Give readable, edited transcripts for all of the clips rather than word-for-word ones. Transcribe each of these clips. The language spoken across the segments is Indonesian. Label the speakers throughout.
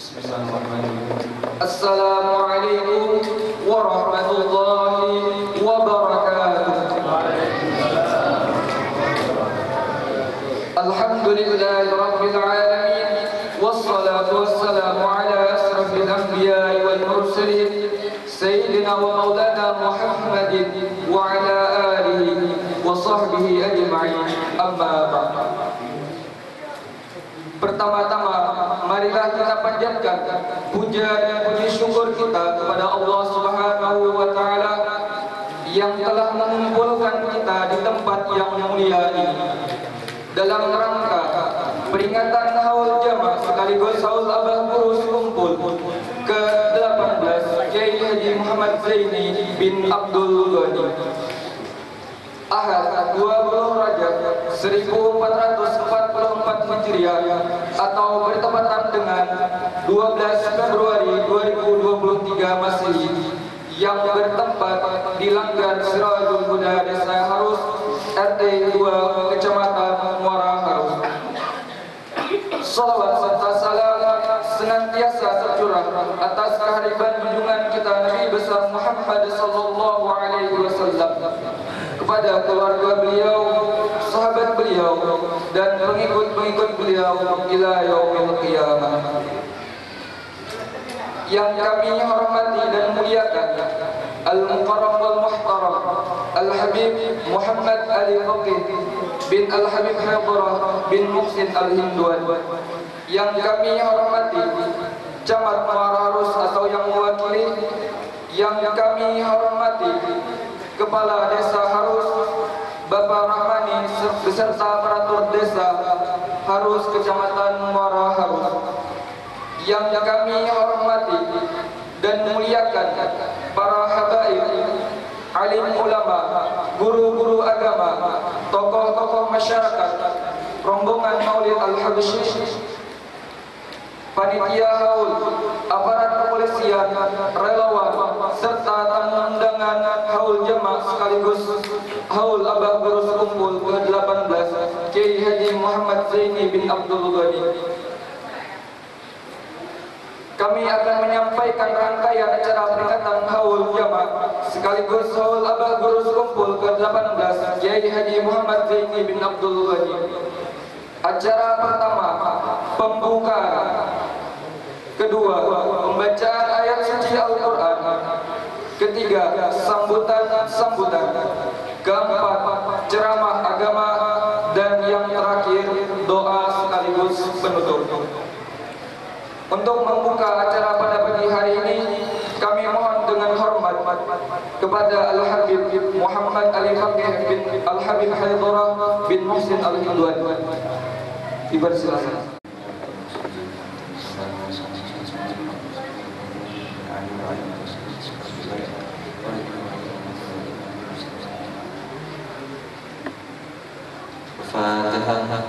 Speaker 1: Assalamualaikum warahmatullahi wabarakatuh. Alhamdulillahirabbil alamin, wassalatu wassalamu ala asrafil anbiya'i wal mursalin sayyidina wa maulana Muhammadin wa ala alihi wa sahbihi ajma'in. Amma ba'd. Pertama-tama marilah kita panjatkan puja dan puji syukur kita kepada Allah Subhanahu wa taala yang telah mengumpulkan kita di tempat yang mulia ini dalam rangka peringatan haul jamaah sekaligus haul abah gurus kumpul ke-18 Kiai Haji Muhammad Zaini bin Abdul Ghani Ahad 20 Rajab 1444 Hijriah atau bertepatan dengan 12 Februari 2023 Masehi yang bertempat di Langgar Sirajul Huda Desa Harus RT 2 Kecamatan Muara Harus. Salawat serta salam senantiasa tercurah atas kehadiran junjungan kita Nabi besar Muhammad sallallahu alaihi wasallam, kepada keluarga beliau, sahabat beliau, dan pengikut-pengikut beliau ila yaumil qiyamah. Yang kami hormati dan muliakan Al-Mukarram wal Muhtaram Al-Habib Muhammad Ali Faqih bin Al-Habib Haidarah bin Muhsin Al-Hinduan. Yang kami hormati Camat Muara Harus atau yang mewakili. Yang kami hormati Kepala Desa Harus Bapak Rahmani beserta aparatur desa Harus Kecamatan Muara Harus. Yang kami hormati dan muliakan para habaib, alim ulama, guru-guru agama, tokoh-tokoh masyarakat, rombongan Maulid Al-Habsyi, panitia haul, aparat kepolisian, relawan, serta tamu undangan haul jamaah sekaligus haul abah gurus kumpul ke-18 Kiai Haji Muhammad Zaini bin Abdul Ghani. Kami akan menyampaikan rangkaian acara peringatan haul jamaah sekaligus haul abah gurus kumpul ke-18 Kiai Haji Muhammad Zaini bin Abdul Ghani. Acara pertama, pembukaan. Kedua, pembacaan ayat suci Al-Quran. Ketiga, sambutan. Keempat, ceramah agama. Dan yang terakhir, doa sekaligus penutup. Untuk membuka acara pada pagi hari ini, kami mohon dengan hormat kepada Al-Habib Muhammad Ali Faqih bin Al-Habib Haidarah bin Muhsin Al-Hinduan. Dipersilakan. Fatihah.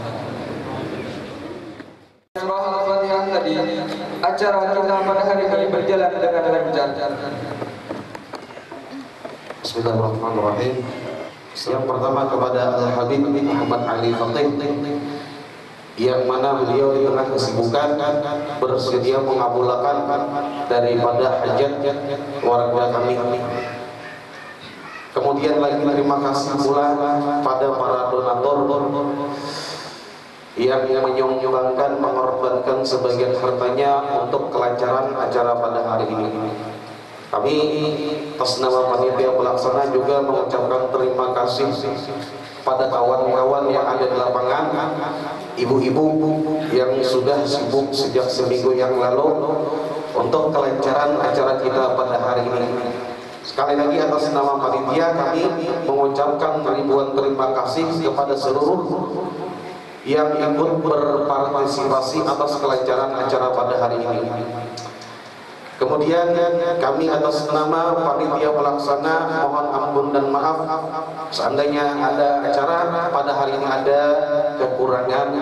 Speaker 1: Surah Al-Fatihah tadi, acara kita pada hari ini berjalan dengan lancar.
Speaker 2: Bismillahirrahmanirrahim. Yang pertama kepada Al-Habib Muhammad Ali Faqih, yang mana beliau di tengah kesibukan bersedia mengabulkan daripada hajat warga kami. Kemudian lagi terima kasih pula pada para donatur yang menyumbangkan, mengorbankan sebagian hartanya untuk kelancaran acara pada hari ini. Kami atas nama panitia pelaksana juga mengucapkan terima kasih pada kawan-kawan yang ada di lapangan, ibu-ibu yang sudah sibuk sejak seminggu yang lalu untuk kelancaran acara kita pada hari ini. Sekali lagi atas nama panitia kami mengucapkan ribuan terima kasih kepada seluruh yang ikut berpartisipasi atas kelancaran acara pada hari ini. Kemudian kami atas nama panitia pelaksana mohon ampun dan maaf seandainya ada acara pada hari ini ada kekurangan,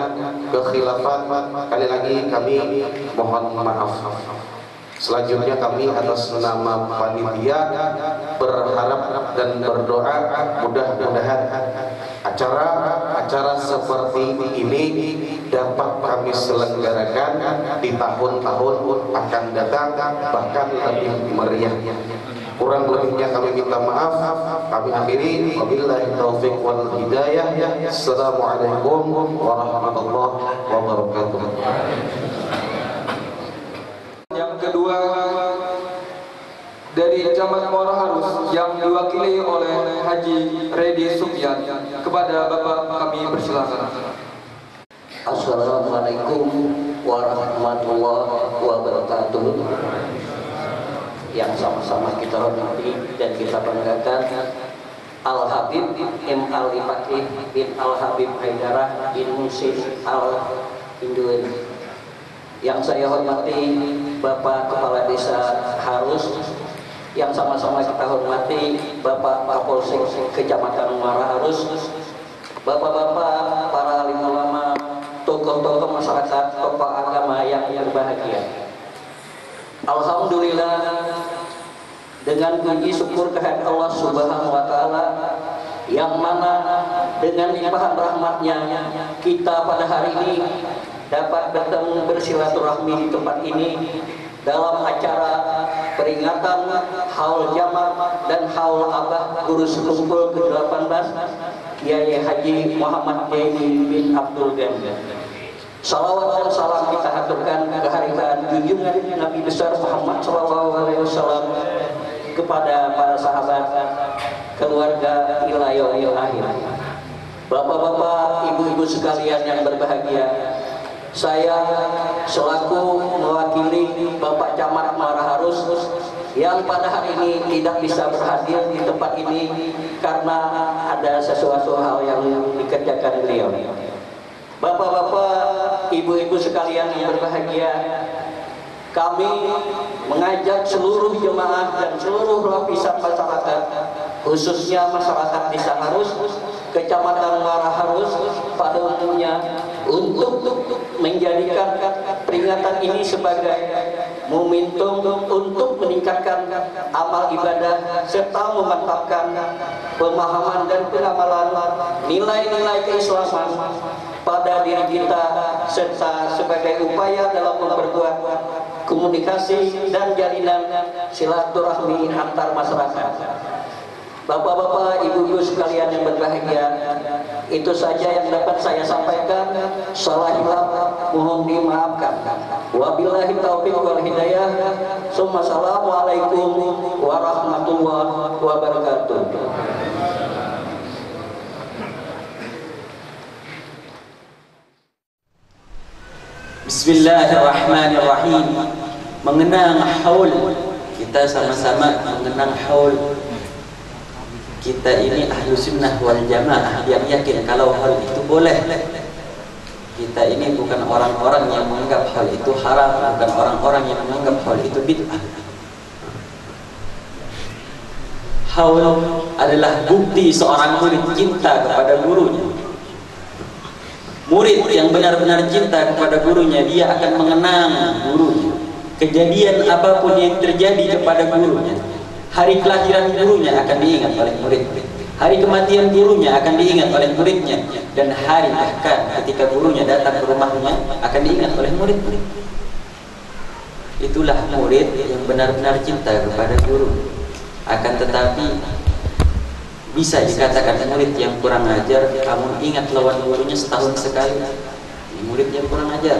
Speaker 2: kekhilafan, sekali lagi kami mohon maaf. Selanjutnya kami atas nama panitia berharap dan berdoa mudah-mudahan acara seperti ini dapat kami selenggarakan di tahun-tahun akan datang, bahkan lebih meriah. Kurang lebihnya kami minta maaf. Kami akhiri, wabillahi taufiq wal hidayah. Assalamualaikum warahmatullahi wabarakatuh.
Speaker 1: Yang kedua dari Camat Muara Harus yang diwakili oleh Haji Redi Sufyan, kepada Bapak kami persilakan.
Speaker 3: Assalamualaikum warahmatullahi wabarakatuh. Yang sama-sama kita hormati dan kita banggakan, Al-Habib M. Al-Fakih bin Al-Habib Haidarah bin Musid Al-Induen. Yang saya hormati Bapak Kepala Desa Harus, yang sama-sama kita hormati Bapak Kapolsek Kecamatan Muara Harus, Bapak-bapak, para alim ulama, tokoh-tokoh masyarakat, tokoh agama yang berbahagia. Alhamdulillah, dengan puji syukur kehadirat Allah Subhanahu wa taala, yang mana dengan limpahan rahmatnya kita pada hari ini dapat bertemu bersilaturahmi di tempat ini dalam acara peringatan Haul Jamak dan Haul Abah Guru Sekumpul ke-18 Kiai Haji Muhammad Zaini bin Abdul Ghani. Salawat dan salam kita haturkan kehadiran junjungan Nabi besar Muhammad SAW kepada para sahabat, keluarga ila yaumil akhir. Bapak-bapak, ibu-ibu sekalian yang berbahagia, saya selaku mewakili Bapak Camat Muara Harus yang pada hari ini tidak bisa berhadir di tempat ini karena ada sesuatu hal yang dikerjakan beliau. Bapak-bapak, ibu-ibu sekalian yang berbahagia, kami mengajak seluruh jemaah dan seluruh lapisan masyarakat, khususnya masyarakat Desa Harus, Kecamatan Muara Harus pada umumnya, untuk menjadikan peringatan ini sebagai momentum untuk meningkatkan amal ibadah serta memantapkan pemahaman dan pengamalan nilai-nilai keislaman pada diri kita, serta sebagai upaya dalam memperkuat komunikasi dan jalinan silaturahmi antar masyarakat. Bapak-bapak, ibu-ibu sekalian yang berbahagia, itu saja yang dapat saya sampaikan. Salah hilaf mohon dimaafkan. Wabillahi taufiq wal hidayah. Assalamualaikum warahmatullahi wabarakatuh.
Speaker 4: Bismillahirrahmanirrahim. Mengenang haul, kita sama-sama mengenang haul. Kita ini ahlu sunnah wal jamaah yang yakin kalau hal itu boleh. Kita ini bukan orang-orang yang menganggap hal itu haram, bukan orang-orang yang menganggap hal itu bid'ah. Haul adalah bukti seorang murid cinta kepada gurunya. Murid yang benar-benar cinta kepada gurunya, dia akan mengenang gurunya. Kejadian apapun yang terjadi kepada gurunya, hari kelahiran gurunya akan diingat oleh murid, hari kematian gurunya akan diingat oleh muridnya, dan hari bahkan ketika gurunya datang ke rumahnya akan diingat oleh murid-murid. Itulah murid yang benar-benar cinta kepada guru. Akan tetapi bisa dikatakan murid yang kurang ajar, kamu ingat lawan gurunya setahun sekali. Ini murid yang kurang ajar.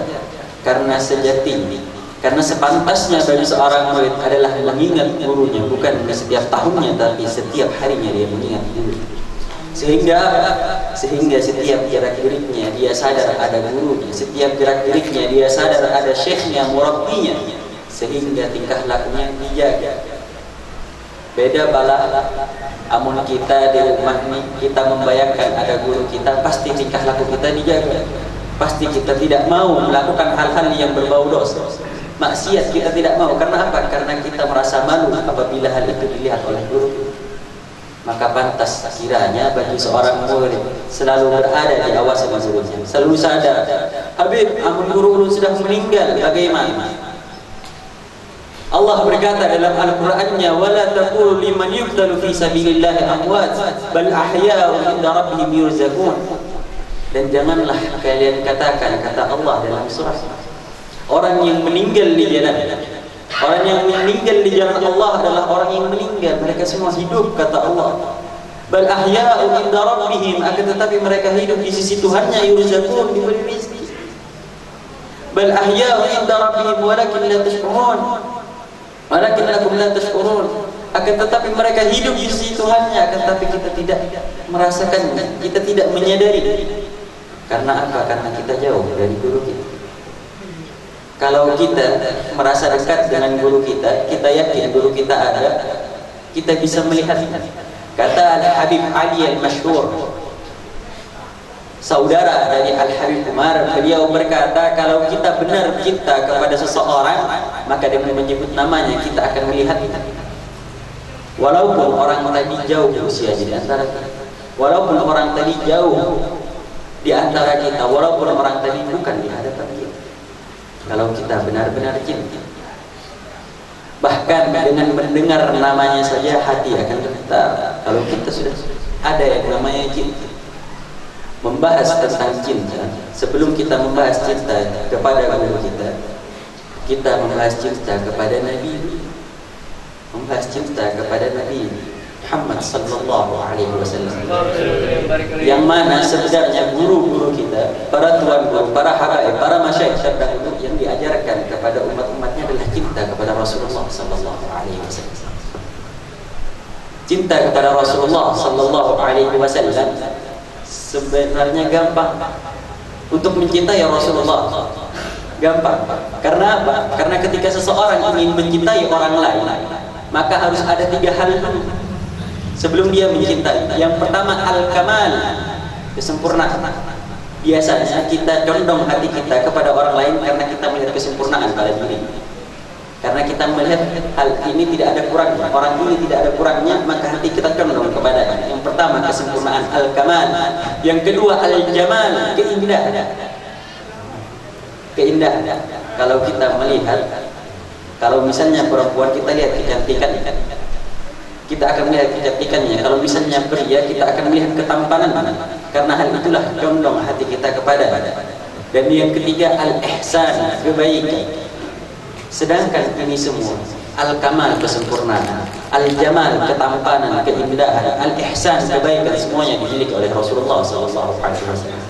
Speaker 4: Karena sejatinya, karena sepantasnya bagi seorang murid adalah mengingat gurunya, bukan setiap tahunnya, tapi setiap harinya dia mengingat guru. Sehingga setiap gerak-geriknya dia sadar ada gurunya, setiap gerak-geriknya dia sadar ada syekhnya, murabbinya, sehingga tingkah lakunya dijaga. Beda bala amun kita di rumah ini, kita membayangkan ada guru kita, pasti tingkah laku kita dijaga. Pasti kita tidak mau melakukan hal-hal yang berbau dosa. Maksiat kita tidak mau. Karena apa? Karena kita merasa malu apabila hal itu dilihat oleh guru. Maka pantas kiranya bagi seorang murid selalu berada di awas sama gurunya, selalu sadar, Habib, amun guru sudah meninggal, bagaimana? Allah berkata dalam Al-Qur'annya, "Wala taqulu liman yuqtalu fi sabilillahi amwat, bal ahya'un 'inda rabbihim yurzaqun." Dan janganlah kalian katakan, kata Allah dalam surah, orang yang meninggal di jalan, orang yang meninggal di jalan Allah adalah orang yang meninggal, mereka semua hidup, kata Allah. Bal ahya'un 'inda rabbihim, akan tetapi mereka hidup di sisi Tuhannya, yurzaqun, diberi rezeki. Bal ahya'un 'inda rabbihim walakin la tashkurun. Walakinnakum la tashkurun. Akan tetapi mereka hidup di sisi Tuhannya, akan tetapi kita tidak merasakannya, kita tidak menyadari. Karena apa? Karena kita jauh dari guru kita. Kalau kita merasa dekat dengan guru kita, kita yakin guru kita ada, kita bisa melihatnya. Kata Al-Habib Ali Al-Mashhur, saudara dari Al-Habib Umar, beliau berkata, kalau kita benar cinta kepada seseorang, maka dengan menyebut namanya kita akan melihatnya. Walaupun orang tadi jauh usianya di antara kita, walaupun orang tadi jauh di antara kita, walaupun orang tadi bukan di hadapan kita, kalau kita benar-benar cinta, bahkan dengan mendengar namanya saja hati akan tergetar. Kalau kita sudah ada yang namanya cinta, membahas tentang cinta, sebelum kita membahas cinta kepada guru kita membahas cinta kepada Nabi, membahas cinta kepada Nabi Muhammad sallallahu alaihi wasallam, yang mana sebenarnya guru-guru kita, para tuan guru, para habaib, para masyayikh terdahulu yang diajarkan kepada umat-umatnya adalah cinta kepada Rasulullah sallallahu alaihi wasallam. Cinta kepada Rasulullah sallallahu alaihi wasallam sebenarnya gampang. Untuk mencintai Rasulullah gampang. Karena apa? Karena ketika seseorang ingin mencintai orang lain, maka harus ada 3 hal sebelum dia mencintai. Yang pertama al-kamal, kesempurnaan. Biasanya kita condong hati kita kepada orang lain karena kita melihat kesempurnaan pada diri. Karena kita melihat hal ini tidak ada kurangnya, orang ini tidak ada kurangnya, maka hati kita condong kepadanya. Yang pertama kesempurnaan, al-kamal. Yang kedua al-jamal, keindahan. Keindahan. Kalau kita melihat, kalau misalnya perempuan kita lihat kecantikan, kita akan melihat kecantikannya. Kalau misalnya pria, kita akan melihat ketampanan. Karena hal itulah condong hati kita kepada. Dan yang ketiga al-ihsan, kebaikan. Sedangkan ini semua, al-kamal, kesempurnaan, al-jamal, ketampanan, keindahan, al-ihsan, kebaikan, semuanya dimiliki oleh Rasulullah sallallahu alaihi wasallam.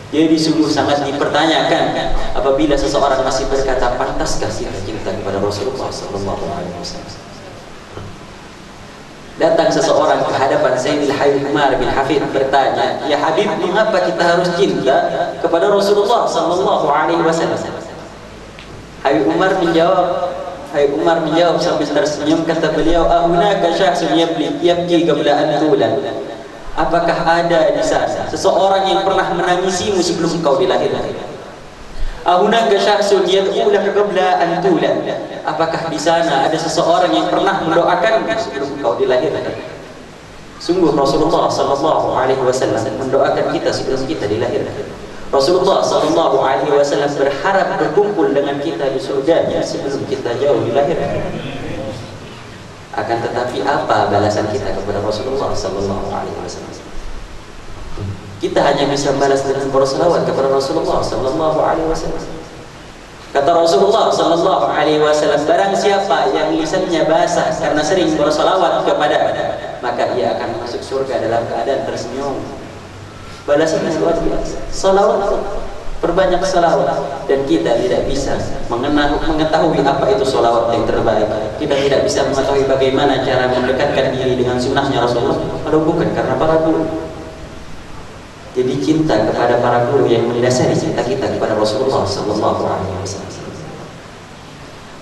Speaker 4: Jadi sungguh sangat dipertanyakan apabila seseorang masih berkata, pantaskah kita cinta kepada Rasulullah sallallahu alaihi wasallam? Datang seseorang ke hadapan Sayyidil Habib Umar bin Hafid bertanya, "Ya Habib, mengapa kita harus cinta kepada Rasulullah sallallahu alaihi wasallam?" Habib Umar menjawab sambil tersenyum, kata beliau, "Ahunaka syahsun yabki qabla an tulad." Apakah ada di sana seseorang yang pernah menangisimu sebelum engkau dilahirkan? Ahunaka syahsun yad'u laka qabla an tulad. Apakah di sana ada seseorang yang pernah mendoakanmu sebelum engkau dilahirkan? Sungguh Rasulullah sallallahu alaihi wasallam mendoakan kita sebelum kita dilahirkan. Rasulullah sallallahu alaihi wasallam berharap berkumpul dengan kita di surga sebelum kita jauh dilahirkan. Akan tetapi apa balasan kita kepada Rasulullah sallallahu alaihi wasallam? Kita hanya bisa balas dengan berselawat kepada Rasulullah sallallahu alaihi wasallam. Kata Rasulullah sallallahu alaihi wasallam, barang siapa yang lisannya basah karena sering berselawat kepada, maka ia akan masuk surga dalam keadaan tersenyum. Balasannya luar biasa. Salawat, perbanyak salawat. Dan kita tidak bisa mengetahui apa itu salawat yang terbaik. Kita tidak bisa mengetahui bagaimana cara mendekatkan diri dengan sunnahnya Rasulullah kalau bukan karena para guru. Jadi cinta kepada para guru yang mendasari cinta kita kepada Rasulullah sallallahu alaihi wasallam.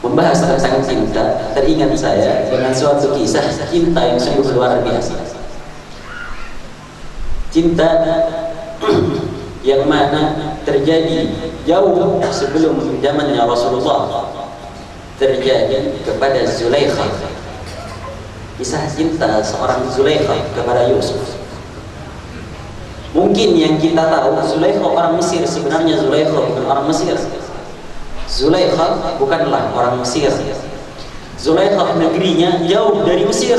Speaker 4: Membahas tentang cinta, teringat saya dengan suatu kisah cinta yang sungguh luar biasa. Cinta yang mana terjadi jauh sebelum zamannya Rasulullah, terjadi kepada Zulaikha. Kisah cinta seorang Zulaikha kepada Yusuf. Mungkin yang kita tahu, Zulaikha orang Mesir. Sebenarnya Zulaikha bukan orang Mesir. Zulaikha bukanlah orang Mesir. Zulaikha negerinya jauh dari Mesir.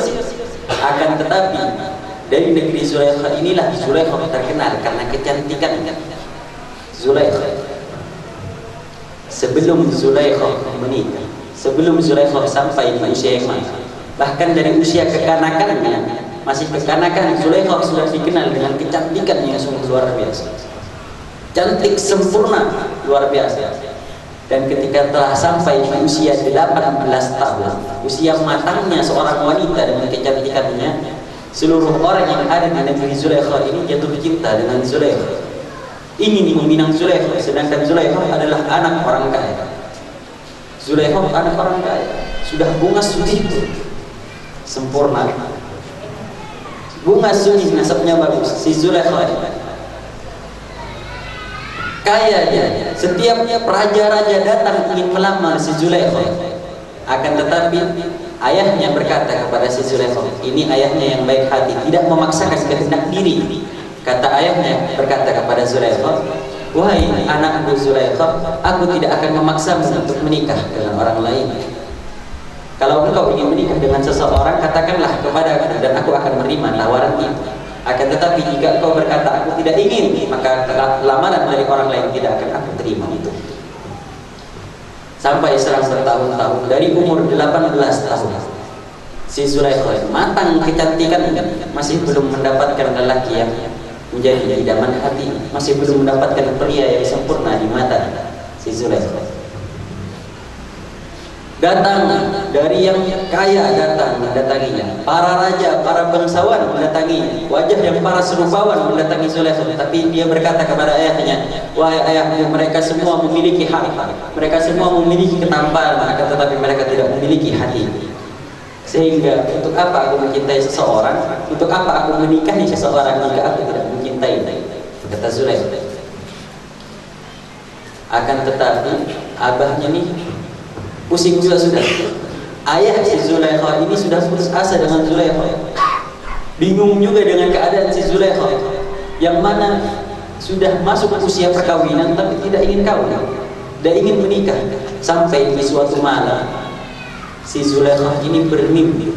Speaker 4: Akan tetapi dari negeri Zulaikha inilah Zulaikha terkenal karena kecantikan Zulaikha. Sebelum Zulaikha menikah, sebelum Zulaikha sampai di usia yang matang, bahkan dari usia kekanakannya, masih kekanakan, Zulaikha sudah dikenal dengan kecantikan yang sungguh luar biasa. Cantik sempurna, luar biasa. Dan ketika telah sampai di usia 18 tahun, usia matangnya seorang wanita dengan kecantikannya, seluruh orang yang ada di negeri Zulaikha ini jatuh cinta dengan Zulaikha. Ingin meminang Zulaikha, sedangkan Zulaikha adalah anak orang kaya. Zulaikha anak orang kaya, sudah bunga suci sempurna, bunga suci, nasabnya bagus. Si Zulaikha kaya dia. Setiap raja-raja datang ingin melamar si Zulaikha. Akan tetapi ayahnya berkata kepada si Zulaikha, ini ayahnya yang baik hati, tidak memaksakan kehendak diri. Kata ayahnya berkata kepada Zulaikha, wahai anakku Zulaikha, aku tidak akan memaksamu untuk menikah dengan orang lain. Kalau engkau ingin menikah dengan seseorang, katakanlah kepada aku dan aku akan menerima tawaran itu. Akan tetapi jika kau berkata aku tidak ingin, maka lamaran dari orang lain tidak akan aku terima itu. Sampai selang bertahun-tahun, dari umur 18 tahun, si Zulaikha matang kecantikan, masih belum mendapatkan lelaki yang menjadi idaman hati, masih belum mendapatkan pria yang sempurna di mata si Zulaikha. Datang dari yang kaya, datang mendatanginya, para raja, para bangsawan mendatanginya, wajah yang para serupawan mendatangi Zulaikha. Tapi dia berkata kepada ayahnya, wahai ayahku, mereka semua memiliki harta, mereka semua memiliki ketampanan, akan tetapi mereka tidak memiliki hati. Sehingga untuk apa aku mencintai seseorang, untuk apa aku menikahi seseorang jika aku tidak mencintai, kata Zulaikha. Akan tetapi abahnya nih pusing juga sudah. Ayah si Zulaikha ini sudah putus asa dengan Zulaikha, bingung juga dengan keadaan si Zulaikha, yang mana sudah masuk usia perkawinan tapi tidak ingin kawin, tidak ingin menikah. Sampai di suatu malam si Zulaikha ini bermimpi.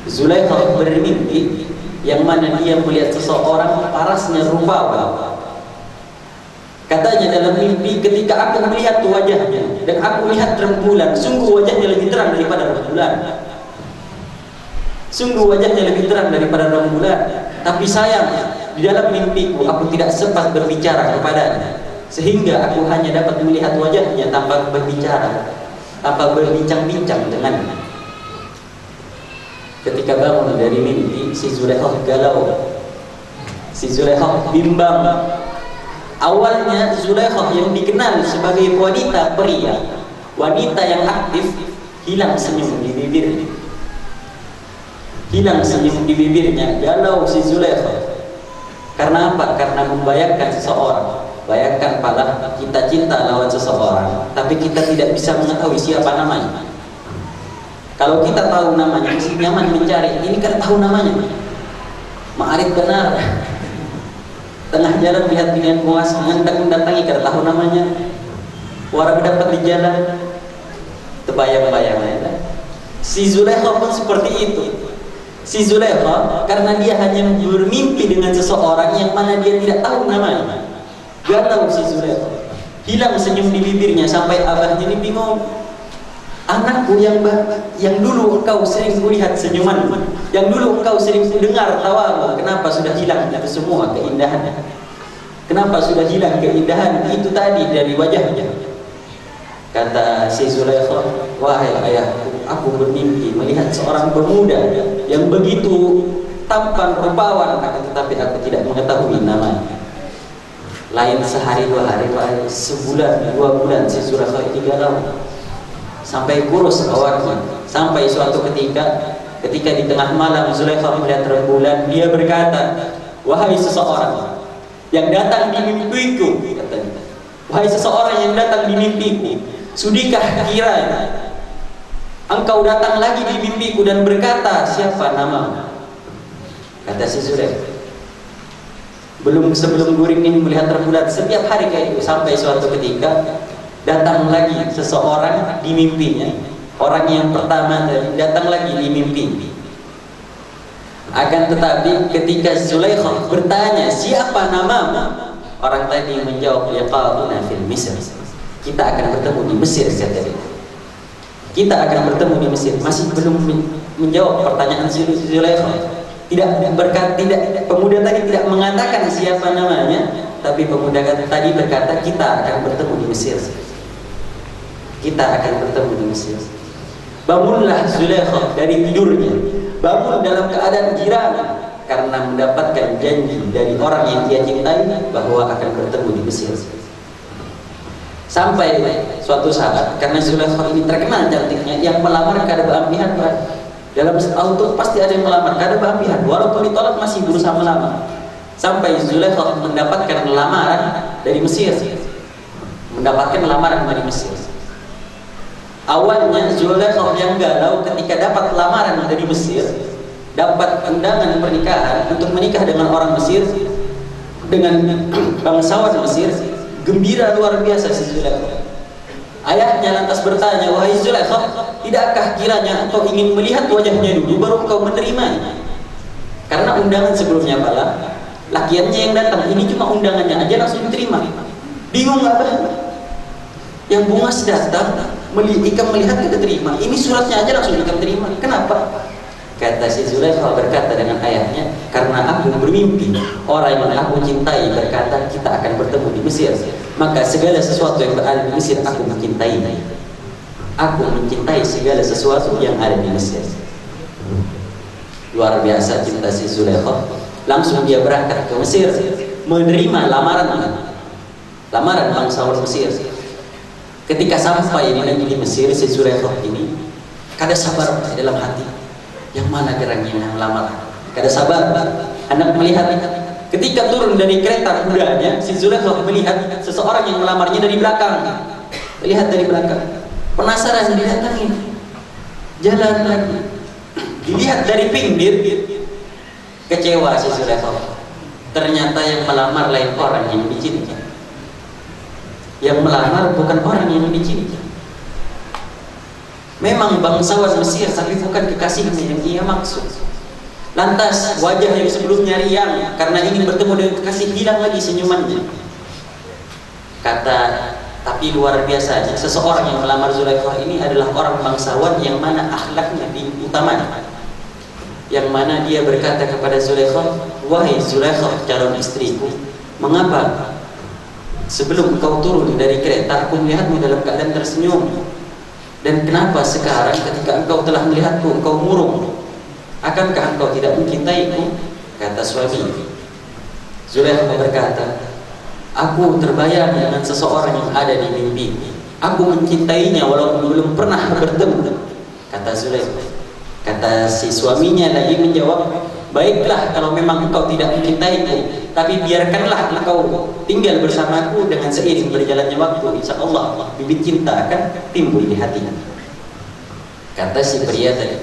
Speaker 4: Zulaikha bermimpi yang mana dia melihat seseorang parasnya rupawan. Katanya dalam mimpi, ketika aku melihat wajahnya dan aku melihat rembulan, sungguh wajahnya lebih terang daripada rembulan. Sungguh wajahnya lebih terang daripada rembulan. Tapi sayang, di dalam mimpiku aku tidak sempat berbicara kepadanya, sehingga aku hanya dapat melihat wajahnya tanpa berbicara, tanpa berbincang-bincang dengannya. Ketika bangun dari mimpi, si Zulaikha galau, si Zulaikha bimbang. Awalnya Zulaikha yang dikenal sebagai wanita pria, wanita yang aktif, hilang senyum di bibirnya. Hilang senyum di bibirnya, galau si Zulaikha. Karena apa? Karena membayangkan seseorang. Bayangkan pala kita cinta lawan seseorang, tapi kita tidak bisa mengetahui siapa namanya. Kalau kita tahu namanya, mesti nyaman mencari. Ini kan tahu namanya, ma'arif benar. Tengah jalan lihat pilihan puas, mendatangi karena tahu namanya. Warga dapat di jalan, terbayang-bayang ya. Si Zulaikha pun seperti itu. Si Zulaikha karena dia hanya bermimpi dengan seseorang yang mana dia tidak tahu namanya, galau si Zulaikha, hilang senyum di bibirnya. Sampai abahnya ini bingung. Anakku yang dulu engkau sering kulihat senyuman, yang dulu engkau sering kudengar tawamu, kenapa sudah hilang itu semua keindahan? Kenapa sudah hilang keindahan itu tadi dari wajahnya? Kata si Zulaikha, wahai ayahku, aku bermimpi melihat seorang pemuda yang begitu tampan rupawan, tetapi aku tidak mengetahui namanya. Lain sehari dua hari, sebulan 2 bulan si Zulaikha ini galau. Sampai kurus awaknya. Sampai suatu ketika di tengah malam Zulaikha melihat rembulan, dia berkata, wahai seseorang yang datang di mimpiku, katanya, wahai seseorang yang datang di mimpiku, sudikah kiranya engkau datang lagi di mimpiku dan berkata siapa namamu? Kata si Zulaikha, sebelum guring ini melihat rembulan setiap hari kayak itu. Sampai suatu ketika datang lagi seseorang di mimpinya, Orang yang pertama tadi datang lagi di mimpi. Akan tetapi ketika Zulaikha bertanya, siapa namamu? Orang tadi menjawab, liqa'una fil Misr. Kita akan bertemu di Mesir, kata dia. Kita akan bertemu di Mesir. Masih belum menjawab pertanyaan Zulaikha. Pemuda tadi tidak mengatakan siapa namanya, tapi pemuda tadi berkata, kita akan bertemu di Mesir. Kita akan bertemu di Mesir. Bangunlah Zulaikha dari tidurnya, bangun dalam keadaan girang karena mendapatkan janji dari orang yang dia cintai bahwa akan bertemu di Mesir. Sampai suatu saat, karena Zulaikha ini terkenal cantiknya, yang melamar kada beampihan, dalam auto pasti ada yang melamar, kada beampihan, walaupun ditolak masih berusaha melamar. Sampai Zulaikha mendapatkan lamaran dari Mesir, mendapatkan lamaran dari Mesir. Awalnya Zulaikha yang galau ketika dapat lamaran dari Mesir, dapat undangan pernikahan untuk menikah dengan orang Mesir, dengan bangsawan Mesir, gembira luar biasa si Zulaikha. Ayahnya lantas bertanya, wahai Zulaikha, tidakkah kiranya engkau ingin melihat wajahnya dulu baru engkau menerimanya? Karena undangan sebelumnya pala, lakiannya yang datang, ini cuma undangannya aja langsung diterima. Bingung Abah, yang bungas datang, Ikam melihat kita terima, ini suratnya aja langsung Ikam terima. Kenapa? Kata si Zulaikha berkata dengan ayahnya, karena aku bermimpi orang yang aku cintai berkata kita akan bertemu di Mesir, maka segala sesuatu yang berada di Mesir aku mencintai. Aku mencintai segala sesuatu yang ada di Mesir. Luar biasa cinta si Zulaikha. Langsung dia berangkat ke Mesir, menerima lamaran bangsawan Mesir. Ketika sampai di Mesir, si Zulaikha ini kada sabar dalam hati. Yang mana gerangnya yang melamar? Kada sabar. Anak melihat ketika turun dari kereta kudanya, si Zulaikha melihat seseorang yang melamarnya dari belakang. Lihat dari belakang. Penasaran, didatangin. Jalan lagi. Dilihat dari pinggir. Kecewa si Zulaikha. Ternyata yang melamar lain orang yang dicintai. Yang melamar bukan orang yang dicintai. Memang bangsawan Mesir, tapi bukan kekasihnya yang ia maksud. Lantas wajah yang sebelumnya riang karena ingin bertemu dengan kekasih, hilang lagi senyumannya. Kata, tapi luar biasanya seseorang yang melamar Zulaikha ini adalah orang bangsawan yang mana akhlaknya diutamakan. Yang mana dia berkata kepada Zulaikha, wahai Zulaikha calon istriku, mengapa sebelum engkau turun dari kereta aku melihatmu dalam keadaan tersenyum? Dan kenapa sekarang ketika engkau telah melihatku engkau murung? Akankah engkau tidak mencintaiku? Kata suami. Zulaikha berkata, aku terbayang dengan seseorang yang ada di mimpi. Aku mencintainya walaupun belum pernah bertemu. Kata Zulaikha. Kata si suaminya lagi menjawab, baiklah kalau memang engkau tidak mencintaiku, tapi biarkanlah engkau tinggal bersamaku, dengan seiring berjalannya waktu insya Allah bibit cinta akan timbul di hatinya. Kata si pria tadi,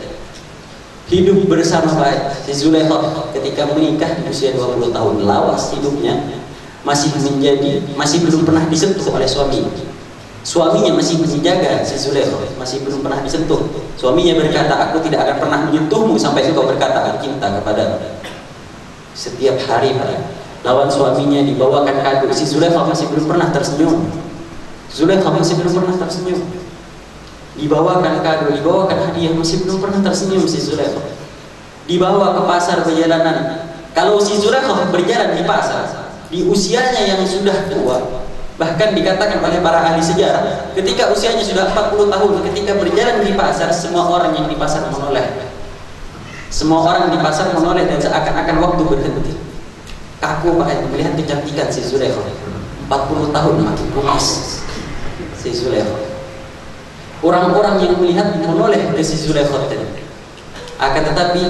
Speaker 4: hidup bersama baik si Zulaikha ketika menikah di usia 20 tahun, lawas hidupnya, masih belum pernah disentuh oleh suami. Suaminya masih menjaga si Zulaikha, masih belum pernah disentuh. Suaminya berkata, aku tidak akan pernah menyentuhmu sampai engkau berkata aku cinta kepadamu. Setiap hari lawan suaminya dibawakan kado, si Zulaikha masih belum pernah tersenyum. Zulaikha masih belum pernah tersenyum. Dibawakan kado, dibawakan hadiah, masih belum pernah tersenyum si Zulaikha. Dibawa ke pasar perjalanan. Kalau si Zulaikha berjalan di pasar, di usianya yang sudah tua, bahkan dikatakan oleh para ahli sejarah, ketika usianya sudah 40 tahun, ketika berjalan di pasar, semua orang yang di pasar menoleh. Semua orang di pasar menoleh dan seakan-akan waktu berhenti. Kaku melihat kecantikan si Zulaikha. 40 tahun makin puas si Zulaikha. Orang-orang yang melihat menoleh ke si Zulaikha tadi. Akan tetapi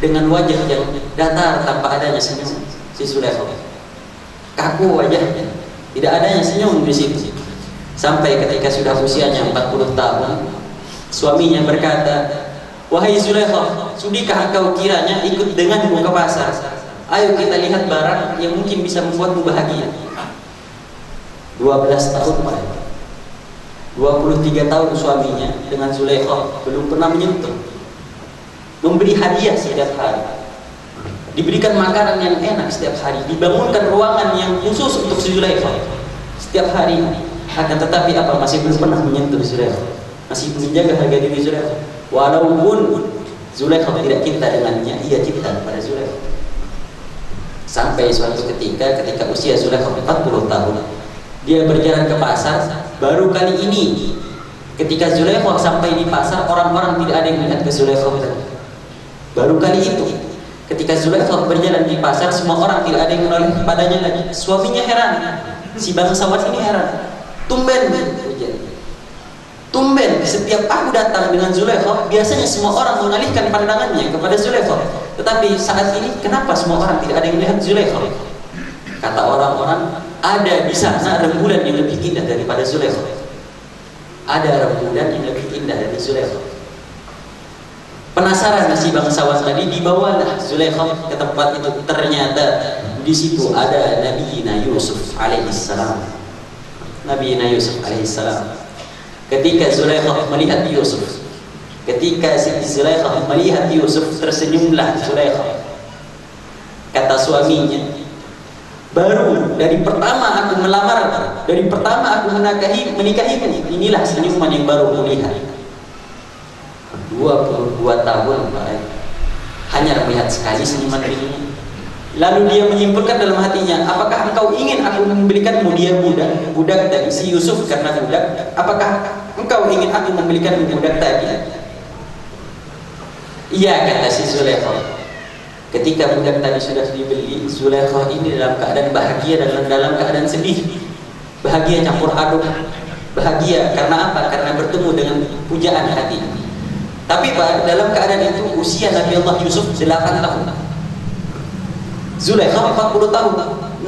Speaker 4: dengan wajah yang datar tanpa adanya senyum si Zulaikha. Kaku wajahnya. Tidak adanya senyum di situ. Sampai ketika sudah usianya 40 tahun, suaminya berkata, wahai Zulaikha, sudikah engkau kiranya ikut denganku ke pasar? Ayo kita lihat barang yang mungkin bisa membuatmu bahagia. 12 tahun Pak. 23 tahun suaminya dengan Zulaikha belum pernah menyentuh. Memberi hadiah setiap hari, diberikan makanan yang enak setiap hari, dibangunkan ruangan yang khusus untuk Zulaikha setiap hari. Akan tetapi apa, masih belum pernah menyentuh Zulaikha, masih menjaga harga diri Zulaikha. Walaupun Zulaikha tidak cinta dengannya, ia cinta kepada Zulaikha. Sampai suatu ketika usia Zulaikha 40 tahun, dia berjalan ke pasar. Baru kali ini ketika Zulaikha sampai di pasar, orang-orang tidak ada yang melihat ke Zulaikha. Baru kali itu ketika Zulaikha berjalan di pasar, semua orang tidak ada yang menoleh padanya lagi. Suaminya heran, si bangsawan ini heran. Tumben setiap aku datang dengan Zulaikha, biasanya semua orang mengalihkan pandangannya kepada Zulaikha, tetapi saat ini kenapa semua orang tidak ada yang melihat Zulaikha? Kata orang-orang, ada di sana rembulan yang lebih indah daripada Zulaikha. Ada rembulan yang lebih indah dari Zulaikha. Penasaran si bangsawan tadi, dibawalah Zulaikha ke tempat itu. Ternyata di situ ada Nabi Yusuf alaihissalam. Nabi Yusuf alaihissalam. Ketika Zulaikha melihat Yusuf, ketika Zulaikha melihat Yusuf, tersenyumlah Zulaikha. Kata suaminya, baru dari pertama aku melamar, dari pertama aku menikahimu, inilah senyuman yang baru kulihat. 22 tahun hanya melihat sekali senyuman dirinya. Lalu dia menyimpulkan dalam hatinya, apakah engkau ingin aku membelikanmu dia budak tadi, si Yusuf karena budak? Apakah engkau ingin aku membelikanmu budak tadi? Iya, kata si Zulaikha. Ketika budak tadi sudah dibeli, Zulaikha ini dalam keadaan bahagia dan dalam keadaan sedih. Bahagia campur aduk. Bahagia karena apa? Karena bertemu dengan pujaan hati. Tapi dalam keadaan itu usia Nabi Allah Yusuf 8 tahun. Zulaikha 40 tahun.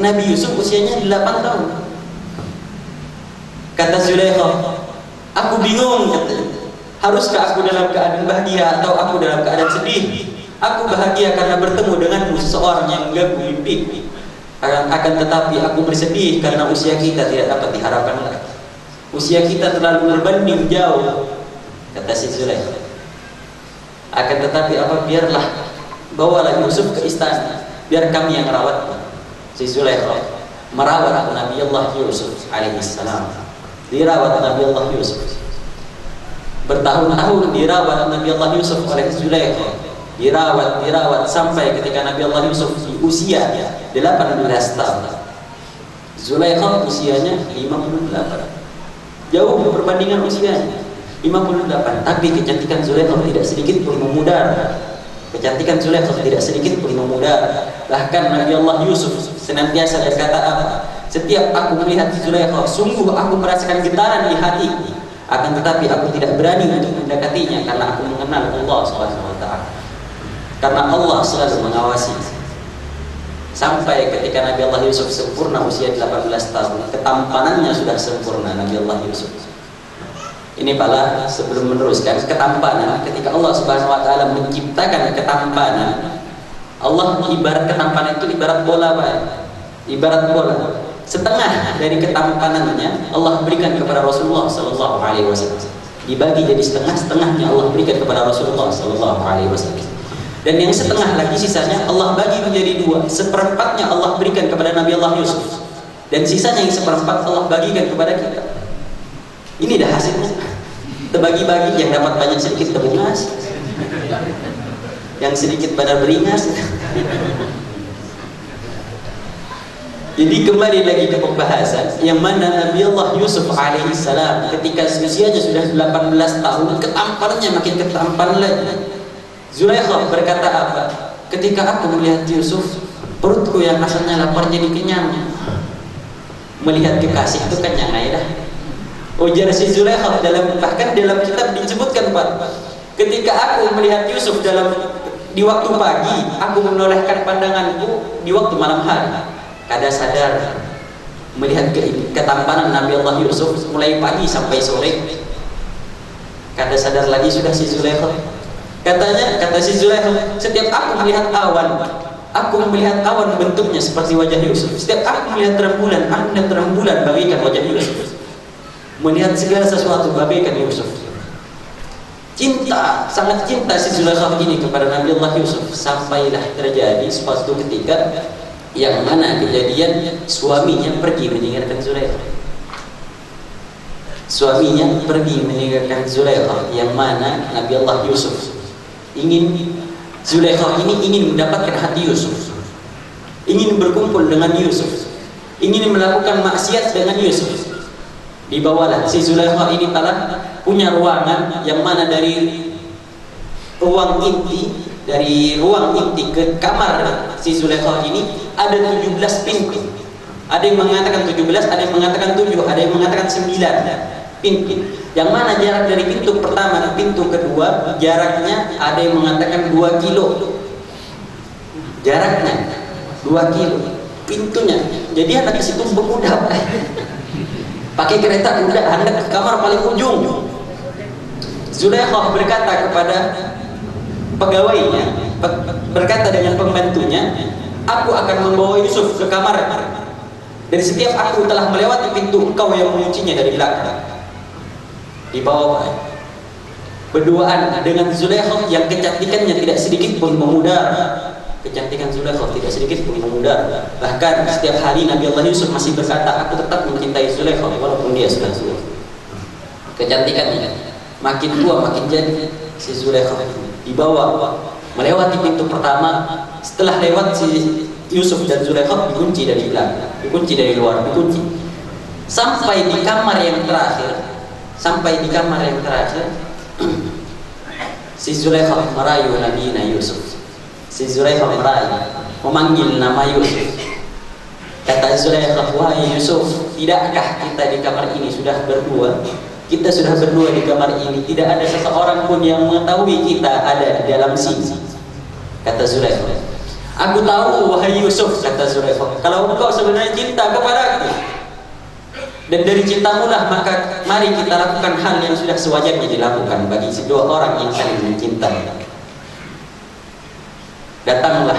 Speaker 4: Nabi Yusuf usianya 8 tahun. Kata Zulaikha, aku bingung. Haruskah aku dalam keadaan bahagia atau aku dalam keadaan sedih? Aku bahagia karena bertemu denganmu, seseorang yang mengganggu mimpi. Akan tetapi aku bersedih karena usia kita tidak dapat diharapkan lagi. Usia kita terlalu berbanding jauh. Kata si Zulaikha. Akan tetapi apa, biarlah, bawalah Yusuf ke istana, biar kami yang merawatnya. Si Zulaikha merawat Nabi Allah Yusuf alaihissalam. Dirawat Nabi Allah Yusuf. Bertahun-tahun dirawat Nabi Allah Yusuf oleh Zulaikha. Dirawat sampai ketika Nabi Allah Yusuf di usia 18 tahun. Zulaikha usianya 58. Jauh perbandingan usianya 58. Tapi kecantikan Zulaikha tidak sedikit pun memudar. Kecantikan Zulaikha tidak sedikit pun memudar. Bahkan Nabi Allah Yusuf senantiasa berkata apa? Setiap aku melihat Zulaikha, sungguh aku merasakan getaran di hati. Akan tetapi aku tidak berani untuk mendekatinya karena aku mengenal Allah SWT. Karena Allah selalu mengawasi. Sampai ketika Nabi Allah Yusuf sempurna usia 18 tahun, ketampanannya sudah sempurna Nabi Allah Yusuf. Ini pala sebelum meneruskan ketampanan, ketika Allah Subhanahu wa taala menciptakan ketampanan, Allah ibarat ketampanan itu ibarat bola, Pak. Ibarat bola. Setengah dari ketampanannya Allah berikan kepada Rasulullah sallallahu alaihi wasallam. Dibagi jadi setengah-setengahnya Allah berikan kepada Rasulullah sallallahu alaihi wasallam. Dan yang setengah lagi sisanya Allah bagi menjadi 2. Seperempatnya Allah berikan kepada Nabi Allah Yusuf, dan sisanya yang seperempat Allah bagikan kepada kita. Ini dah hasilnya. Terbagi-bagi, yang dapat banyak sedikit terbungas, yang sedikit pada beringas. Jadi kembali lagi ke pembahasan yang mana Nabi Allah Yusuf alaihissalam ketika usianya sudah 18 tahun, ketampanannya makin ketampan lagi. Zulaikha berkata apa? Ketika aku melihat Yusuf, perutku yang asalnya lapar jadi kenyang. Melihat kekasih itu kenyang aja dah. Ujar si Zulaikha, bahkan dalam kitab disebutkan, Pak, ketika aku melihat Yusuf di waktu pagi, aku menolehkan pandanganku di waktu malam hari. Kada sadar melihat ketampanan Nabi Allah Yusuf mulai pagi sampai sore. Kada sadar lagi sudah si Zulaikha. Kata si Zulaikha, setiap aku melihat awan bentuknya seperti wajah Yusuf. Setiap aku melihat rembulan, aku melihat rembulan bagikan wajah Yusuf. melihat segala sesuatu bagaikan Yusuf. Cinta, sangat cinta si Zulaikha ini kepada Nabi Allah Yusuf. Sampailah terjadi suatu ketika yang mana kejadian suaminya pergi meninggalkan Zulaikha. Suaminya pergi meninggalkan Zulaikha, yang mana Nabi Allah Yusuf ingin, Zulaikha ini ingin mendapatkan hati Yusuf, ingin berkumpul dengan Yusuf, ingin melakukan maksiat dengan Yusuf. Dibawalah si Zulaikha ini telah punya ruangan yang mana dari ruang inti ke kamar si Zulaikha ini ada 17 pintu. Ada yang mengatakan 17, ada yang mengatakan 7, ada yang mengatakan 9 pintu. Yang mana jarak dari pintu pertama ke pintu kedua jaraknya ada yang mengatakan 2 kilo. Jaraknya 2 kilo. Pintunya. Jadi anak ke situ berkuda. Pakai kereta kuda hendak ke kamar paling ujung. Zulaikha berkata kepada pegawainya, berkata dengan pembantunya, aku akan membawa Yusuf ke kamar. Dan setiap aku telah melewati pintu, engkau yang menguncinya dari belakang. Dibawa berduaan dengan Zulaikha yang kecantikannya tidak sedikit pun memudar. Kecantikan Zulaikha tidak sedikit pun memudar. Bahkan setiap hari Nabi Allah Yusuf masih berkata, aku tetap mencintai Zulaikha walaupun dia sudah tua. Kecantikannya makin tua makin jadi si Zulaikha dibawa melewati pintu pertama. Setelah lewat si Yusuf dan Zulaikha dikunci dari belakang, dikunci dari luar, dikunci sampai di kamar yang terakhir. Sampai di kamar yang terakhir si Zulaikha merayu Nabi Yusuf. Si Zulaikha merayu, memanggil nama Yusuf. Kata Zulaikha, wahai Yusuf, tidakkah kita di kamar ini sudah berdua? Kita sudah berdua di kamar ini, tidak ada seseorang pun yang mengetahui kita ada di dalam sini. Kata Zulaikha, aku tahu wahai Yusuf, kata Zulaikha, kalau engkau sebenarnya cinta kepadaku, dan dari cintamu lah maka mari kita lakukan hal yang sudah sewajarnya dilakukan bagi kedua orang yang saling mencintai. Datanglah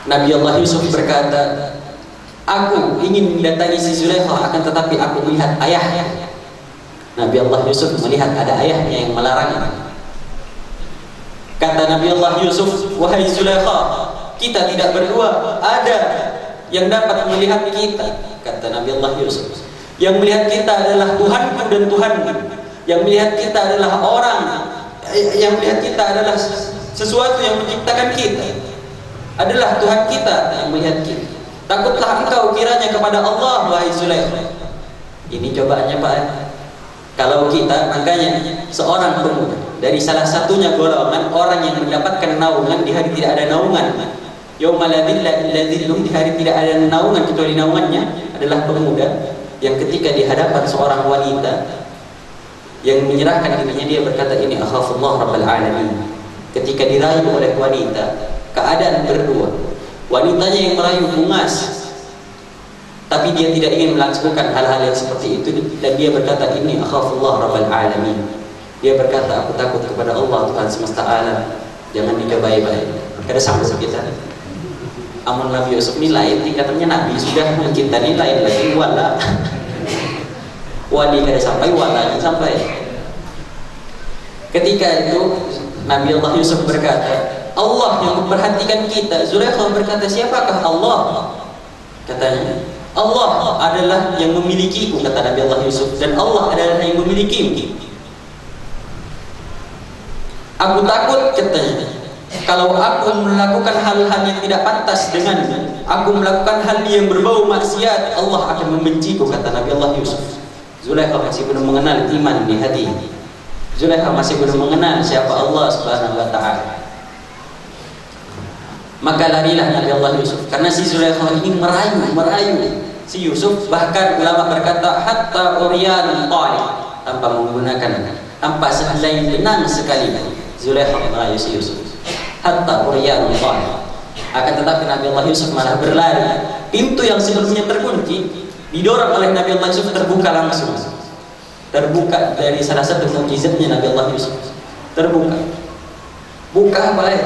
Speaker 4: Nabi Allah Yusuf berkata, aku ingin mendatangi si Zulaikha, akan tetapi aku melihat ayahnya. Nabi Allah Yusuf melihat ada ayahnya yang melarangnya. Kata Nabi Allah Yusuf, wahai Zulaikha, kita tidak berdua, ada yang dapat melihat kita. Kata Nabi Allah Yusuf, yang melihat kita adalah Tuhanku dan Tuhanmu. Yang melihat kita adalah orang, yang melihat kita adalah sesuatu yang menciptakan kita, adalah Tuhan kita yang melihat kita. Takutlah engkau kiranya kepada Allah, wahai Zulaikha. Ini cobaannya Pak. Kalau kita, makanya seorang pemuda dari salah satunya golongan orang yang mendapatkan naungan di hari tidak ada naungan. Yauma la dhilla illa dhilluh, di hari tidak ada naungan kecuali naungannya, adalah pemuda yang ketika di hadapan seorang wanita yang menyerahkan dirinya, dia berkata, ini akhafullah rabbal alamin. Ketika dirayu oleh wanita, keadaan berdua, wanitanya yang merayu bungas, tapi dia tidak ingin melakukan hal-hal yang seperti itu, dan dia berkata, ini akhafullah rabbal alamin. Dia berkata, aku takut kepada Allah Tuhan semesta alam. Jangan dicobai baik. Kada sampai kita. Amun Nabi Yusuf ini lain, tingkatannya Nabi sudah mencintai lain lagi wala. Wali kada sampai, wala sampai. Ketika itu Nabi Allah Yusuf berkata, Allah yang memperhatikan kita. Zulaikha berkata, siapakah Allah? Katanya, Allah adalah yang memilikiku, kata Nabi Allah Yusuf, dan Allah adalah yang memilikimu. Aku takut, katanya, kalau aku melakukan hal-hal yang tidak pantas denganmu, aku melakukan hal yang berbau maksiat, Allah akan membenciku, kata Nabi Allah Yusuf. Zulaikha masih belum mengenal iman di hati. Zulaikha masih belum mengenal siapa Allah Subhanahu wa ta'ala. Maka larilah Nabi Allah Yusuf, karena si Zulaikha ini merayu si Yusuf. Bahkan ulama berkata, hatta uryan tali, tanpa menggunakan, tanpa sehelai benang sekali, Zulaikha merayu si Yusuf. Hatta uryan tali. Akan tetapi Nabi Allah Yusuf malah berlari. Pintu yang sebelumnya terkunci didorong oleh Nabi Allah Yusuf, terbuka langsung. Terbuka dari salah satu mukjizatnya Nabi Allah Yusuf. Terbuka. Buka apa ya?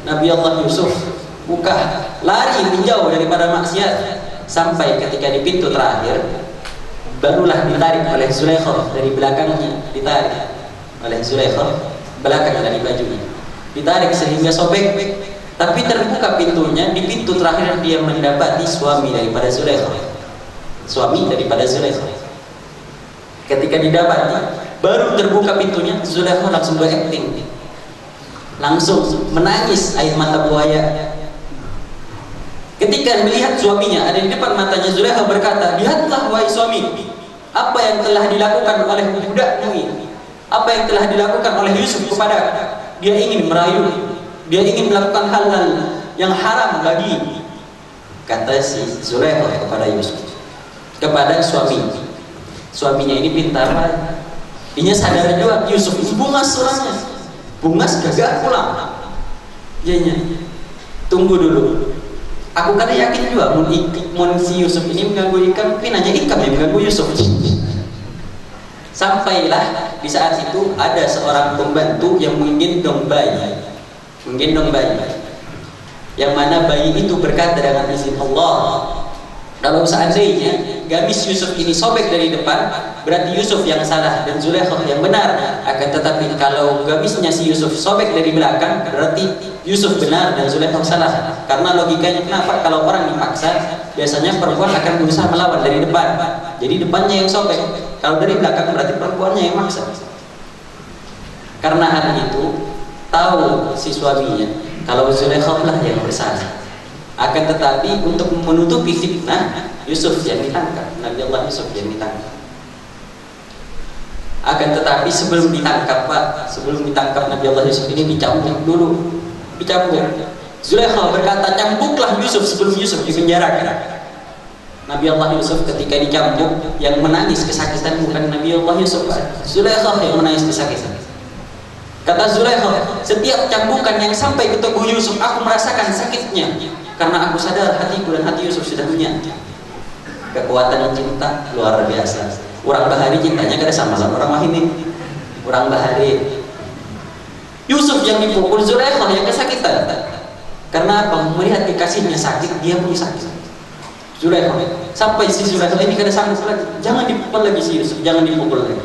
Speaker 4: Nabi Allah Yusuf buka, lari menjauh daripada maksiat, sampai ketika di pintu terakhir barulah ditarik oleh Zulaikha dari belakangnya, ditarik oleh Zulaikha belakang dari bajunya, ditarik sehingga sobek. Tapi terbuka pintunya, di pintu terakhir dia mendapati suami daripada Zulaikha. Ketika didapati, baru terbuka pintunya, Zulaikha langsung berakting, langsung menangis air mata buaya. Ketika melihat suaminya ada di depan matanya, Zulaikha berkata, "Lihatlah wahai suami, apa yang telah dilakukan oleh budakmu ini, apa yang telah dilakukan oleh Yusuf kepada. Dia ingin merayu, dia ingin melakukan hal-hal yang haram bagi," kata si Zulaikha kepada Yusuf, kepada suaminya ini pintar. Dia sadar juga Yusuf ini bungas orangnya, bungas gagal pulang. Tunggu dulu, aku kan yakin juga mun si Yusuf ini mengganggu ikan, tapi nanya ikan yang mengganggu Yusuf. Sampailah di saat itu ada seorang pembantu yang menggendong bayi, yang mana bayi itu berkata dengan izin Allah, kalau seandainya gamis Yusuf ini sobek dari depan, berarti Yusuf yang salah dan Zulaikha yang benar. Akan tetapi kalau gamisnya si Yusuf sobek dari belakang, berarti Yusuf benar dan Zulaikha salah. Karena logikanya, kenapa? Kalau orang dipaksa, biasanya perempuan akan berusaha melawan dari depan, jadi depannya yang sobek. Kalau dari belakang berarti perempuannya yang maksa. Karena hal itu tahu si suaminya kalau Zulaikha lah yang bersalah. Akan tetapi untuk menutupi fitnah, Yusuf yang ditangkap, Nabi Allah Yusuf yang ditangkap. Akan tetapi sebelum ditangkap Nabi Allah Yusuf ini dicambuk dulu, Zulaikha berkata, "Cambuklah Yusuf sebelum Yusuf dipenjarakan." Nabi Allah Yusuf ketika dicambuk, yang menangis kesakitan bukan Nabi Allah Yusuf, Zulaikha yang menangis kesakitan. Kata Zulaikha, "Setiap cambukan yang sampai ke tubuh Yusuf, aku merasakan sakitnya, karena aku sadar hatiku dan hati Yusuf sudah punya." Kekuatan cinta luar biasa. Orang bahari cintanya kada sama orang wahini. Orang bahari. Yusuf yang dipukul, Zulaikha yang kesakitan. Karena apa? Melihat kekasihnya sakit, dia pun sakit. Zulaikha sampai si Zulaikha ini kada sanggup lagi. Jangan dipukul lagi si Yusuf, jangan dipukul lagi.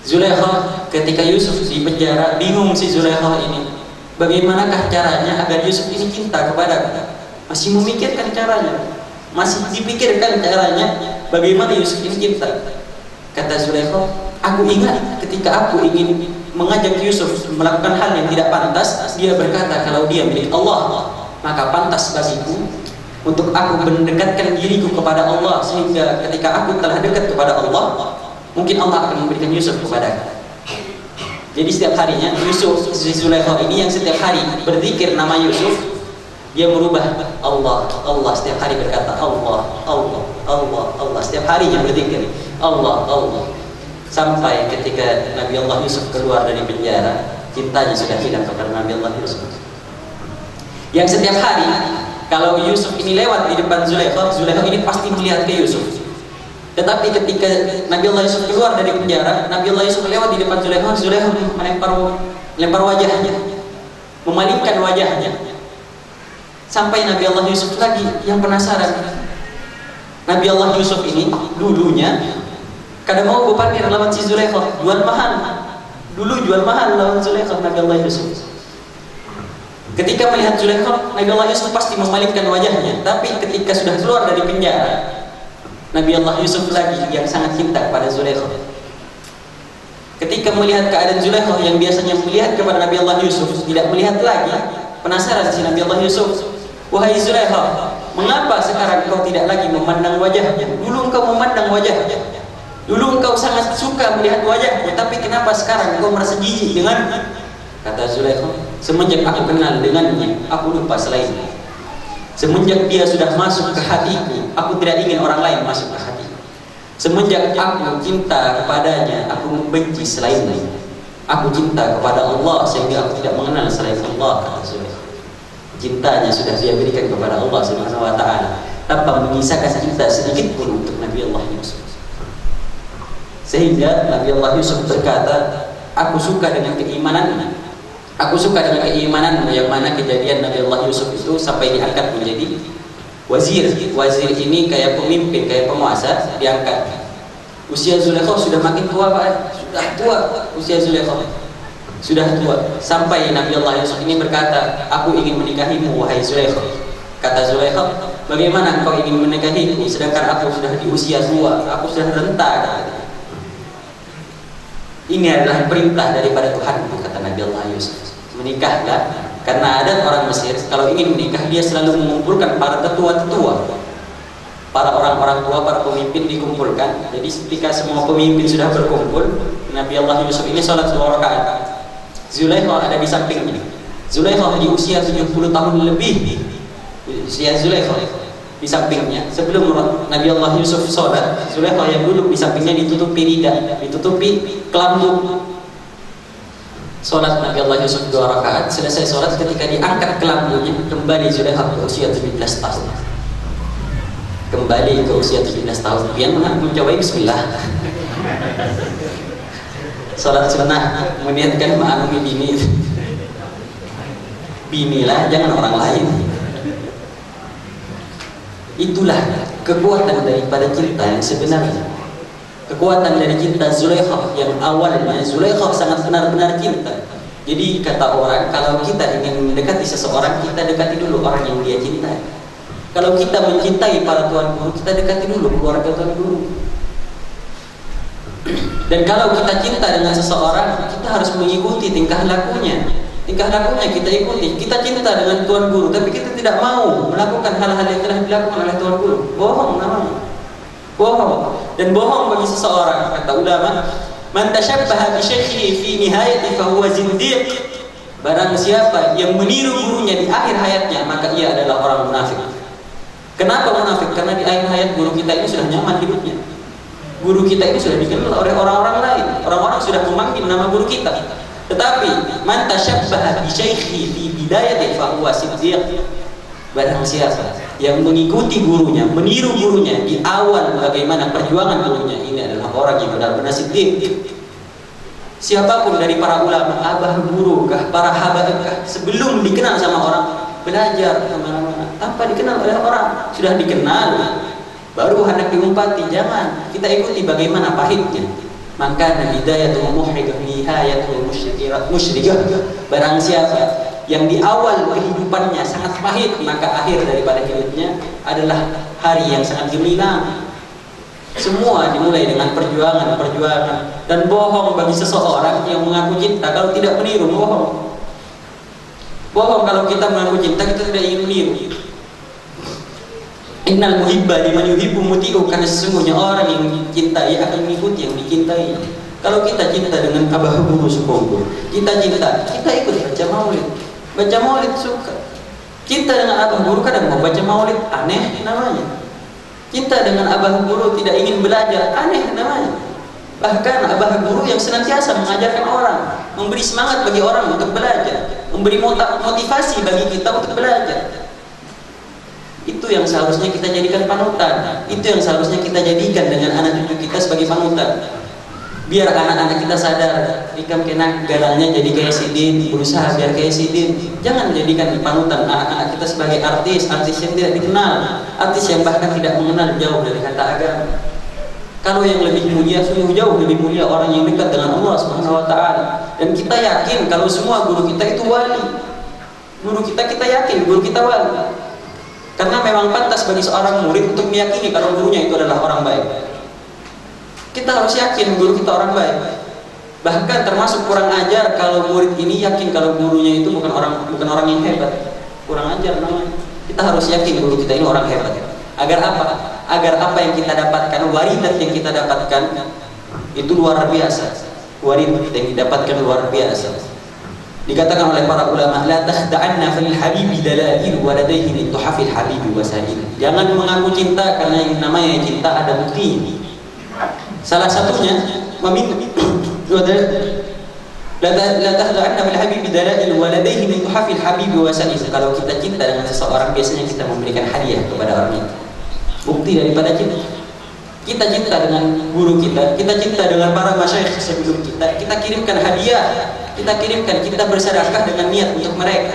Speaker 4: Zulaikha ketika Yusuf di penjara, bingung si Zulaikha ini, bagaimanakah caranya agar Yusuf ini cinta kepadaku? Masih memikirkan caranya, masih dipikirkan caranya bagaimana Yusuf ini cinta. Kata Zulaikha, "Aku ingat ketika aku ingin mengajak Yusuf melakukan hal yang tidak pantas, dia berkata kalau dia milik Allah, maka pantas bagiku untuk aku mendekatkan diriku kepada Allah, sehingga ketika aku telah dekat kepada Allah, mungkin Allah akan memberikan Yusuf kepadaku." Jadi setiap harinya Yusuf, si Zulaikha ini yang setiap hari berzikir nama Yusuf, dia merubah Allah, Allah, setiap hari berkata Allah, Allah, Allah, Allah, setiap harinya berzikir Allah, Allah. Sampai ketika Nabi Allah Yusuf keluar dari penjara, cintanya sudah hilang kepada Nabi Allah Yusuf. Yang setiap hari kalau Yusuf ini lewat di depan Zulaikha, Zulaikha ini pasti melihat ke Yusuf. Tetapi ketika Nabi Allah Yusuf keluar dari penjara, Nabi Allah Yusuf lewat di depan Zulaikha, Zulaikha melempar wajahnya, memalingkan wajahnya. Sampai Nabi Allah Yusuf lagi yang penasaran. Nabi Allah Yusuf ini dulunya kada mau berparkir lawan si Zulaikha, jual mahal. Dulu jual mahal lawan Zulaikha Nabi Allah Yusuf. Ketika melihat Zulaikha, Nabi Allah Yusuf pasti memalingkan wajahnya. Tapi ketika sudah keluar dari penjara, Nabi Allah Yusuf lagi yang sangat cinta kepada Zulaikha. Ketika melihat keadaan Zulaikha yang biasanya melihat kepada Nabi Allah Yusuf, tidak melihat lagi, penasaran si Nabi Allah Yusuf. "Wahai Zulaikha, mengapa sekarang kau tidak lagi memandang wajahnya? Dulu engkau memandang wajahnya, dulu engkau sangat suka melihat wajahnya, tapi kenapa sekarang engkau merasa jijik dengan?" Kata Zulaikha, "Semenjak aku kenal dengannya, aku lupa selainnya. Semenjak dia sudah masuk ke hatiku, aku tidak ingin orang lain masuk ke hatiku. Semenjak aku cinta kepadanya, aku membenci selainnya. Aku cinta kepada Allah sehingga aku tidak mengenal selain Allah," kata Zulaikha. Cintanya sudah dia berikan kepada Allah Subhanahu wa taala tanpa mengisahkan cinta sedikit pun untuk Nabi Allah Yusuf. Sehingga Nabi Allah Yusuf berkata, "Aku suka dengan keimananmu. Aku suka dengan keimananmu," yang mana kejadian Nabi Allah Yusuf itu sampai diangkat menjadi wazir ini kayak pemimpin, kayak penguasa, diangkat. Usia Zulaikha sudah makin tua Pak, sudah tua usia Zulaikha, sudah tua. Sampai Nabi Allah Yusuf ini berkata, aku ingin menikahimu wahai Zulaikha. Kata Zulaikha, bagaimana engkau ingin menikahiku sedangkan aku sudah di usia tua, aku sudah renta. Ini adalah perintah daripada Tuhan, kata Nabi Allah Yusuf. Menikahlah, karena adat orang Mesir kalau ingin menikah dia selalu mengumpulkan para tetua-tetua, para orang-orang tua, para pemimpin dikumpulkan. Jadi ketika semua pemimpin sudah berkumpul, Nabi Allah Yusuf ini sholat 2 rakaat. Zulaikha ada di sampingnya. Zulaikha di usia 70 tahun lebih. Usia Zulaikha di sampingnya. Sebelum Nabi Allah Yusuf sholat, Zulaikha yang duduk di sampingnya ditutupi rida, ditutupi kelambu. Sholat Nabi Allah Yusuf 2 rakaat. Selesai sholat, ketika diangkat kelambunya, kembali Zulaikha ke usia 17 tahun. Kembali ke usia 17 tahun. Pian mencoba bismillah. Sholat sunnah meniatkan ma'anumi bini. Binilah, jangan orang lain. Itulah kekuatan daripada cinta yang sebenarnya. Kekuatan dari cinta Zulaikha yang awalnya Zulaikha sangat benar-benar cinta. Jadi kata orang, kalau kita ingin mendekati seseorang, kita dekati dulu orang yang dia cintai. Kalau kita mencintai para tuan guru, kita dekati dulu keluarga tuan guru. Dan kalau kita cinta dengan seseorang, kita harus mengikuti tingkah lakunya. Tingkah lakunya kita ikuti. Kita cinta dengan tuan guru, tapi kita tidak mau melakukan hal-hal yang telah dilakukan oleh tuan guru. Bohong namanya. Bohong. Dan bohong bagi seseorang, kata ulama, man tashabbaha bi syaikhihi fi nihayati fa huwa zindiq. Barang siapa yang meniru gurunya di akhir hayatnya, maka ia adalah orang munafik. Kenapa munafik? Karena di akhir hayat guru kita ini sudah nyaman hidupnya. Guru kita ini sudah dikenal oleh orang-orang lain. Orang-orang sudah memanggil nama guru kita. Tetapi man tashabbaha bi syaikhihi fi bidayati fa huwa siddiq. Barang siapa yang mengikuti gurunya, meniru gurunya di awal bagaimana perjuangan gurunya, ini adalah orang yang benar-benar siddiq. Siapapun dari para ulama, abah guru kah, para habaib kah, sebelum dikenal sama orang, belajar kemana-mana tanpa dikenal oleh orang, sudah dikenal baru hendak diumpati. Jangan, kita ikuti bagaimana pahitnya. Maka bidayatul muhriqah nihayatul musyrikah. Barang siapa yang di awal kehidupannya sangat pahit, maka akhir daripada hidupnya adalah hari yang sangat gemilang. Semua dimulai dengan perjuangan. Dan bohong bagi seseorang yang mengaku cinta kalau tidak meniru, bohong. Bohong kalau kita mengaku cinta, kita tidak ingin meniru. Innal muhibba liman yuhibbu muti'u, karena sesungguhnya orang yang cintai akan mengikuti yang dicintai. Kalau kita cinta dengan abah guru sekumpul, kita cinta, kita ikut baca maulid. Baca maulid suka. Cinta dengan abah guru kadang mau baca maulid, aneh namanya. Cinta dengan abah guru tidak ingin belajar, aneh namanya. Bahkan abah guru yang senantiasa mengajarkan orang, memberi semangat bagi orang untuk belajar, memberi motivasi bagi kita untuk belajar. Itu yang seharusnya kita jadikan panutan. Itu yang seharusnya kita jadikan dengan anak cucu kita sebagai panutan. Biar anak-anak kita sadar, ikam kena galalnya jadi kayak Sidin, berusaha biar kayak Sidin. Jangan jadikan panutan anak-anak kita sebagai artis yang tidak dikenal, artis yang bahkan tidak mengenal jauh dari kata agama. Kalau yang lebih mulia, sungguh jauh lebih mulia orang yang dekat dengan Allah Subhanahu wa taala. Dan kita yakin kalau semua guru kita itu wali. Guru kita yakin guru kita wali. Karena memang pantas bagi seorang murid untuk meyakini kalau gurunya itu adalah orang baik. Kita harus yakin guru kita orang baik. Bahkan termasuk kurang ajar kalau murid ini yakin kalau gurunya itu bukan orang yang hebat. Kurang ajar namanya. Kita harus yakin guru kita ini orang hebat. Agar apa? Agar apa yang kita dapatkan, waridat yang kita dapatkan itu luar biasa. Waridat yang didapatkan luar biasa. Dikatakan oleh para ulama, la takhda'anna fil habibi dalail wa ladayhi lituhafil habibi wasail. Jangan mengaku cinta karena yang namanya cinta ada bukti. Salah satunya meminta la takhda'anna fil habibi dalail wa ladayhi lituhafil habibi wasail. Kalau kita cinta dengan seseorang, biasanya kita memberikan hadiah kepada orang itu. Bukti daripada cinta. Kita cinta dengan guru kita cinta dengan para masyayikh sebelum kita kirimkan hadiah, kita bersedekah dengan niat untuk mereka,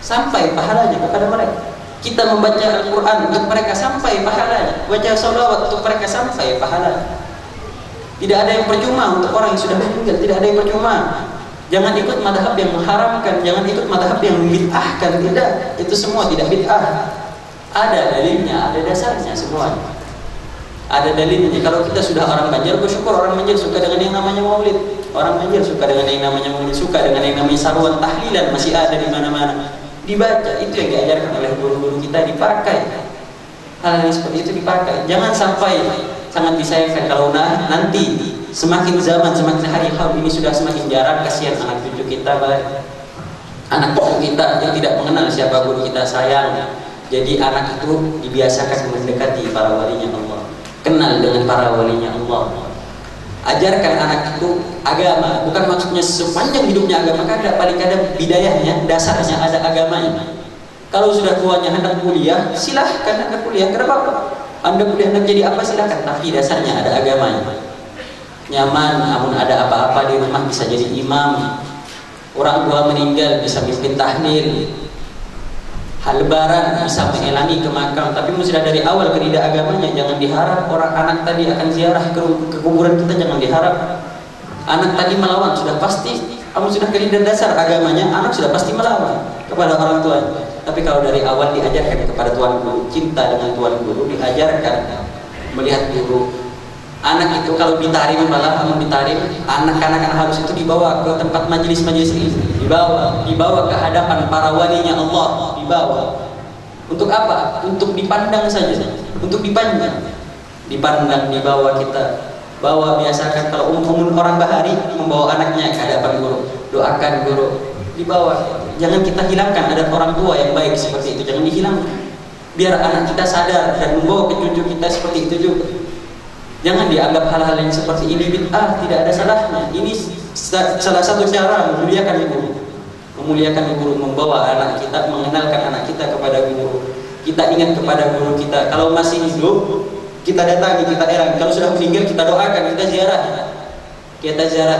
Speaker 4: sampai pahalanya kepada mereka. Kita membaca Al-Quran untuk mereka sampai pahalanya, baca sholawat untuk mereka sampai pahalanya. Tidak ada yang percuma untuk orang yang sudah meninggal, tidak ada yang percuma. Jangan ikut madhab yang mengharamkan, jangan ikut madhab yang membid'ahkan, tidak. Itu semua tidak bid'ah. Ada dalilnya, ada dasarnya semuanya. Ada dalilnya. Kalau kita sudah orang Banjar, bersyukur orang Banjar suka dengan yang namanya maulid. Orang Banjar suka dengan yang namanya maulid, suka dengan yang namanya sarwan tahlilan, masih ada di mana-mana. Dibaca, itu yang diajarkan oleh guru-guru kita, dipakai. Hal yang seperti itu dipakai. Jangan sampai sangat disayangkan kalau nanti semakin zaman, semakin hari ini sudah semakin jarang, kasihan anak cucu kita, anak cucu kita yang tidak mengenal siapa guru kita, sayang. Jadi anak itu dibiasakan mendekati para walinya Allah, kenal dengan para walinya Allah. Ajarkan anak itu agama, bukan maksudnya sepanjang hidupnya agama, kada paling kada bidayahnya, dasarnya ada agamanya. Kalau sudah tuanya hendak kuliah, silahkan hendak kuliah, kenapa apa? Anda kuliah hendak jadi apa, silahkan, tapi dasarnya ada agamanya. Nyaman, namun ada apa-apa di rumah bisa jadi imam. Orang tua meninggal bisa mimpin tahlil. Hal lebaran bisa mengelangi ke makam, tapi sudah dari awal ketidak agamanya. Jangan diharap orang anak tadi akan ziarah ke kuburan kita, jangan diharap. Anak tadi melawan sudah pasti, kamu sudah ketidak dasar agamanya, anak sudah pasti melawan kepada orang tuanya. Tapi kalau dari awal diajarkan kepada tuan guru, cinta dengan tuan guru, diajarkan melihat guru. Anak itu kalau ditarim, malah kamu ditarim, anak-anak harus itu dibawa ke tempat majelis-majelis ini, dibawa ke hadapan para walinya Allah, dibawa. Untuk apa? Untuk dipandang saja, untuk dipandang, dibawa kita, bawa, biasakan kalau orang bahari membawa anaknya ke hadapan guru, doakan guru, dibawa. Jangan kita hilangkan adat orang tua yang baik seperti itu, jangan dihilangkan. Biar anak kita sadar dan membawa ke cucu kita seperti itu juga. Jangan dianggap hal-hal yang seperti ini bid'ah, tidak ada salahnya. Ini salah satu cara memuliakan guru. Memuliakan guru, membawa anak kita, mengenalkan anak kita kepada guru. Kita ingat kepada guru kita. Kalau masih hidup, kita datangi, kita erang. Kalau sudah meninggal, kita doakan, kita ziarah. Kita ziarah.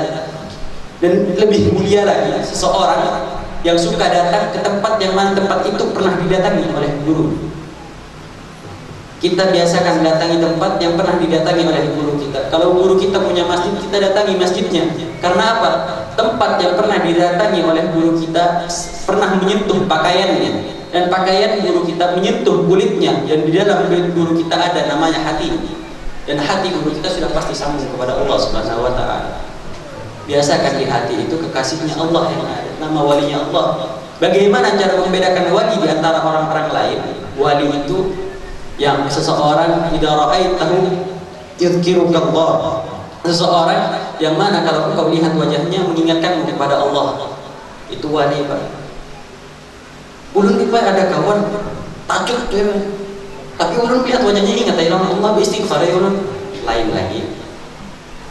Speaker 4: Dan lebih mulia lagi, seseorang yang suka datang ke tempat yang mana tempat itu pernah didatangi oleh guru. Kita biasakan datangi tempat yang pernah didatangi oleh guru kita. Kalau guru kita punya masjid, kita datangi masjidnya. Karena apa? Tempat yang pernah didatangi oleh guru kita pernah menyentuh pakaiannya, dan pakaian guru kita menyentuh kulitnya, dan di dalam kulit guru kita ada namanya hati. Dan hati guru kita sudah pasti sambung kepada Allah Subhanahu wa taala. Biasakan di hati itu kekasihnya Allah yang ada, nama walinya Allah. Bagaimana cara membedakan wali di antara orang-orang lain? Wali itu yang seseorang idza ra'aitahu yadhkirukallah. Seseorang yang mana kalau engkau lihat wajahnya mengingatkanmu kepada Allah. Itu wali, Pak. Ulun di Pak ada kawan tajuk tuh, tapi ulun lihat wajahnya ingat ya Allah, beristighfar ya ulun. Lain lagi.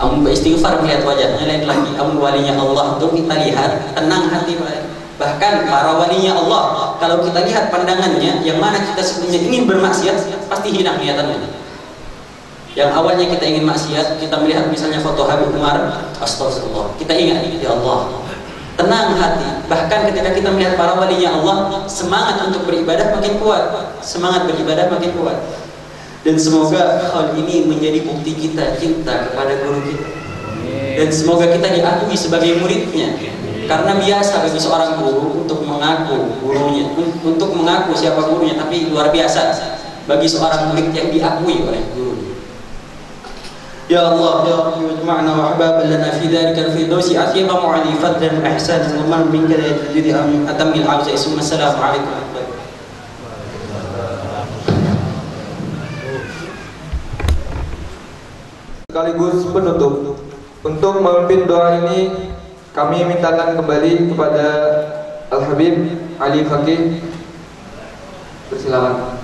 Speaker 4: Amun beristighfar melihat wajahnya, lain lagi. Amun walinya Allah tuh kita lihat tenang hati, Pak. Bahkan para walinya Allah, kalau kita lihat pandangannya, yang mana kita sebenarnya ingin bermaksiat, pasti hilang niatannya. Yang awalnya kita ingin maksiat, kita melihat misalnya foto Habib Umar, astagfirullah, kita ingat, ya Allah, tenang hati. Bahkan ketika kita melihat para walinya Allah, semangat untuk beribadah makin kuat, semangat beribadah makin kuat. Dan semoga hal ini menjadi bukti kita cinta kepada guru kita, dan semoga kita diakui sebagai muridnya. Karena biasa bagi seorang guru untuk mengaku gurunya, untuk mengaku siapa gurunya, tapi luar biasa bagi seorang murid yang diakui oleh guru. Ya Allah, ya Rabbi, wajma'na wa ahbaban lana fi dhalika al-firdausi athiba mu'ali fadlan wa ihsanan wa man minka la yajidi atamil awza'i. Assalamu alaikum warahmatullahi wabarakatuh.
Speaker 1: Sekaligus penutup, untuk memimpin doa ini kami mintakan kembali kepada Al-Habib Ali Faqih. Persilakan.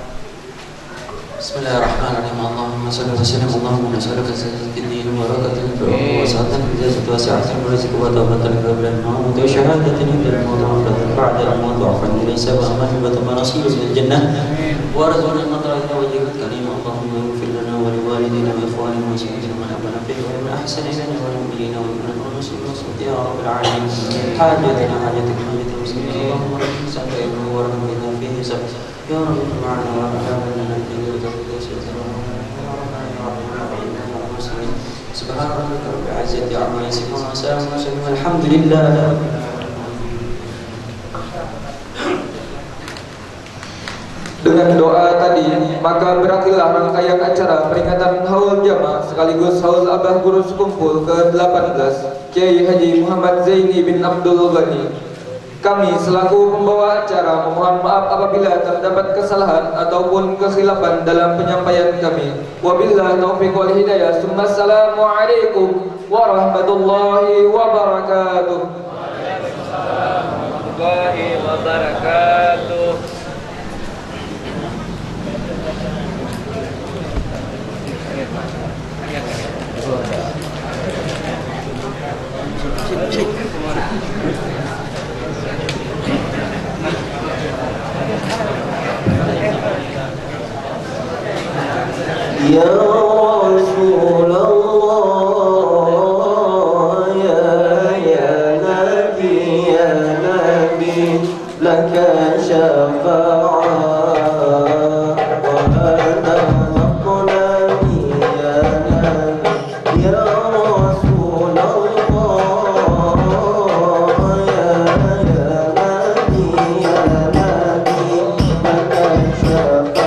Speaker 4: Bismillahirrahmanirrahim. Allahumma shalli wa sallim Allahumma nas'aluka sayyidina wa barakatuhu wa sa'atan bi jazati wa sa'atan wa rizqi wa tawbatan qabla al-maut wa shahadatan ila al-maut wa ba'da al-maut wa afan ilaysa wa aman wa tamanasilu min al-jannah wa razaqna al-matarata wa wajhika karim. Allahumma ighfir lana wa li walidina wa ikhwanina wa sayyidina man abana fihi wa min ahsani lana wa lil mu'minina wa min al-muslimin ya rabbil alamin. Hajatina hajatik hajatil muslimin. Allahumma rabbana sa'alna wa rabbana fihi sabr يا رب معنا وأعلمنا سبحان ربك رب العزة عما يصفون وسلام على المرسلين والحمد لله.
Speaker 1: Dengan doa tadi, maka berakhirlah rangkaian acara peringatan Haul Jamaah sekaligus Haul Abah Guru Sekumpul ke-18 Kiai Haji Muhammad Zaini bin Abdul Ghani. Kami selaku pembawa acara memohon maaf apabila terdapat kesalahan ataupun kekhilafan dalam penyampaian kami. Wabillahi taufiq wal hidayah. Assalamualaikum warahmatullahi wabarakatuh.
Speaker 5: Waalaikumsalam warahmatullahi wabarakatuh.
Speaker 3: Ya Rasulullah, ya Nabi, laka syafa'ah wa ana maqnami ya Nabi. Ya Rasulullah, ya Nabi, laka syafa'ah.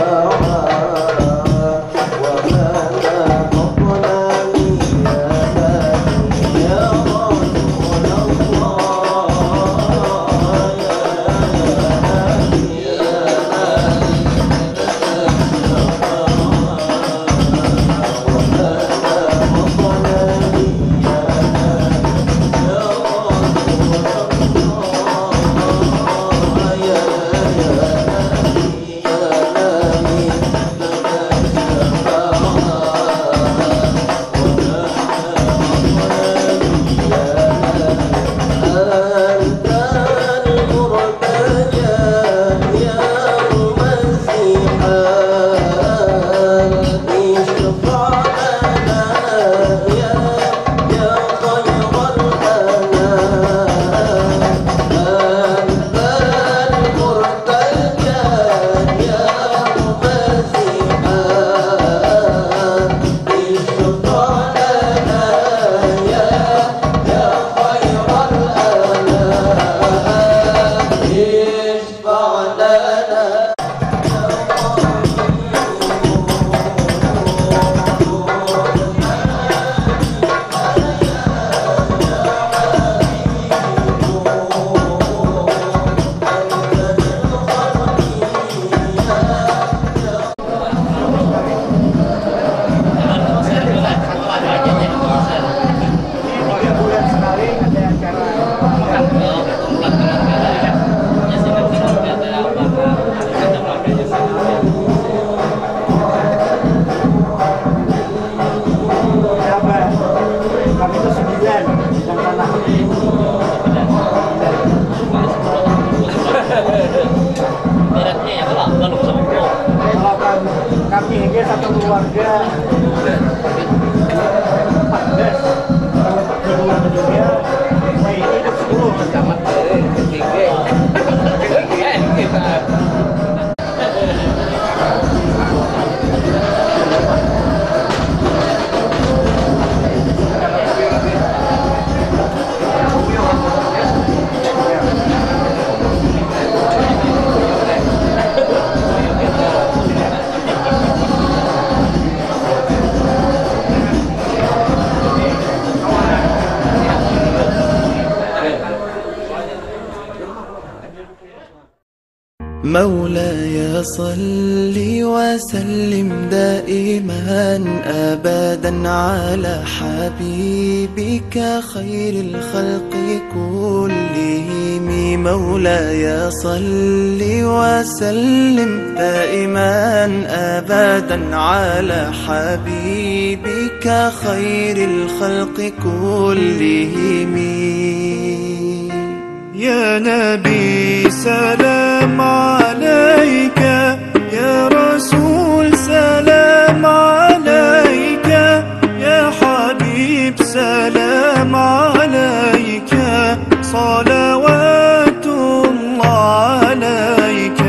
Speaker 5: Kami ini satu keluarga 14 kedua dunia saya ini hidup 10 sama
Speaker 6: مولاي صل وسلم دائما أبدا على حبيبك خير الخلق كلهم. مولاي صل وسلم دائما أبدا على حبيبك خير الخلق كلهم. يا نبي سلام عليك، يا رسول سلام عليك، يا حبيب سلام عليك، صلوات الله عليك.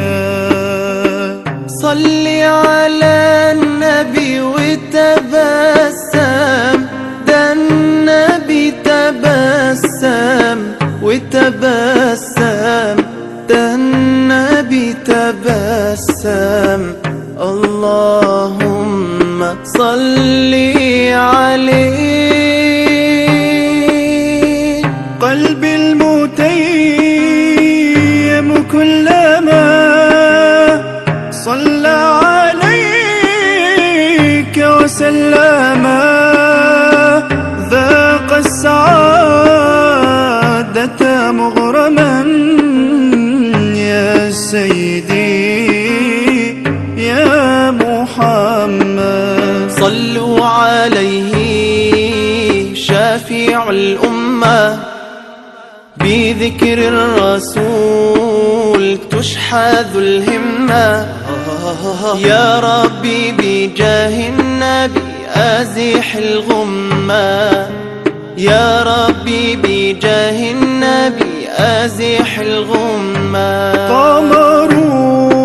Speaker 6: تبسم النبي تبسم اللهم صل عليه. قلبي المتيم كلما صلى عليك وسلم ذاق السعادة مغرما يا سيدي يا محمد. صلوا عليه شافع الأمة بذكر الرسول تشحذ الهمة. يا ربي بجاه النبي أزح الغمة. يا ربي بجاه النبي أزح الغمة. قمرون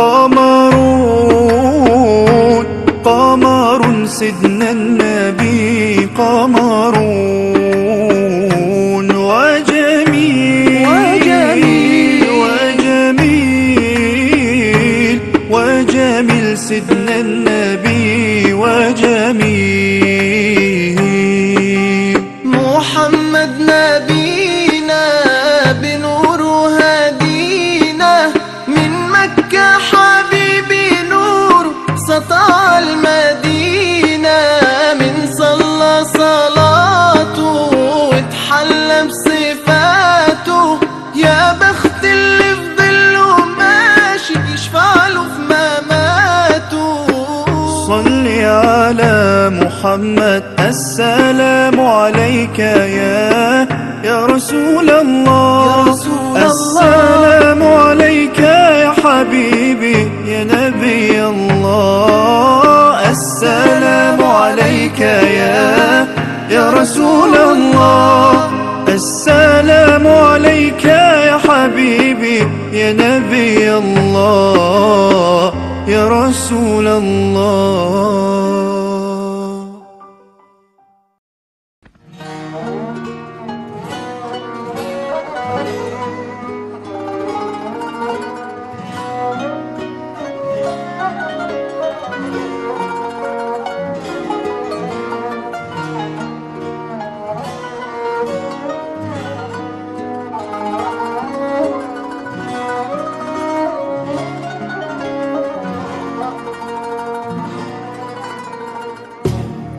Speaker 6: قمرون قمر سيدنا النبي قمرون وجميل وجميل وجميل وجميل سيدنا النبي وجميل. محمد نبينا بنور هدينا من مكة حبيبي نور سطع المدينة. من صلى صلاته واتحلى بصفاته يا بخت اللي في ظله ماشي يشفع له في مماته. صل على محمد السلام عليك يا رسول الله. السلام عليك يا حبيبي يا نبي الله. السلام عليك يا رسول الله. السلام عليك يا حبيبي يا نبي الله يا رسول الله.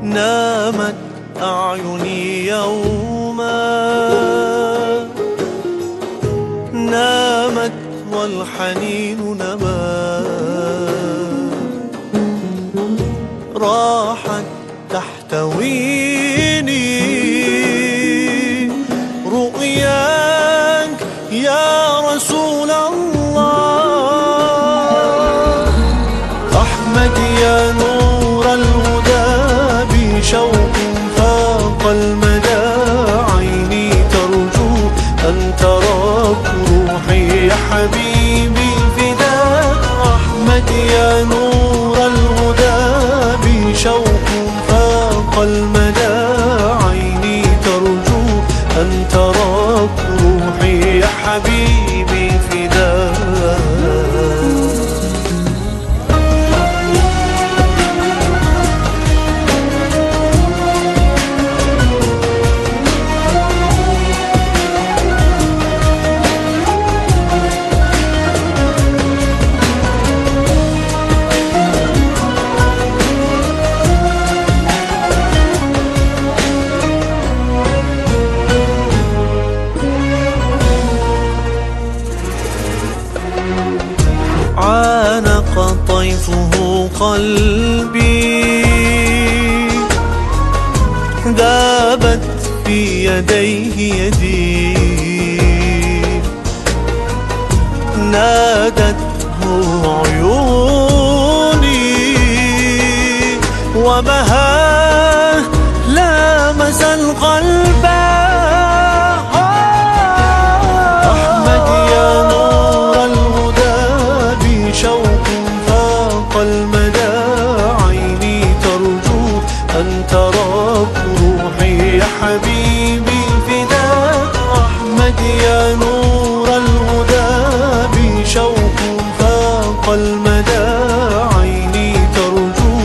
Speaker 6: نامت أعيني يوما نامت والحنين نما راحت تحتويني رؤياك يا رسول الله. أحمد يا نور الهدى شوق فاق المدى عيني ترجو أن تراك روحي يا حبيبي الفداء. أحمد يا نور الهدى بشوق فاق المدى عيني ترجو أن تراك روحي يا حبيبي الفداء. عانق طيفه قلبي ذابت في يديه يدي نادته عيوني وبها لامس القلب. أحمد يا نور الهدى بشوق فاق المدى عيني ترجو أن تراك روحي يا حبيبي الفداء. أحمد يا نور الهدى بشوق فاق المدى عيني ترجو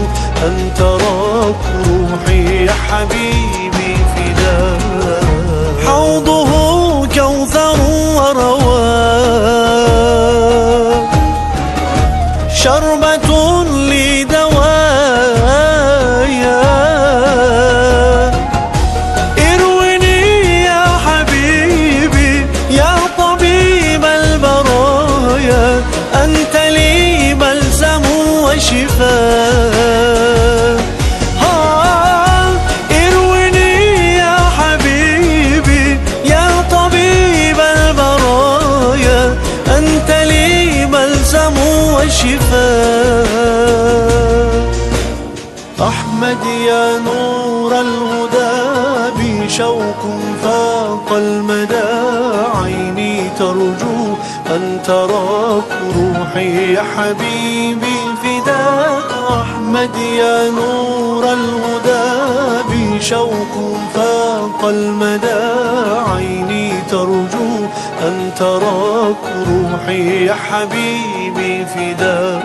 Speaker 6: أن تراك روحي يا حبيبي فداك حوضه كوثر ورواك شربة لدوايا ارويني يا حبيبي يا طبيب البرايا أنت لي بلسم وشفاء ارويني يا حبيبي يا طبيب البرايا أنت لي بلسم وشفاء أحمد يا نور الهدى بشوق فاق المدى عيني ترجو أن تراك روحي يا حبيبي فداك أحمد يا نور الهدى بشوق فاق المدى عيني ترجو أن تراك روحي يا حبيبي فداك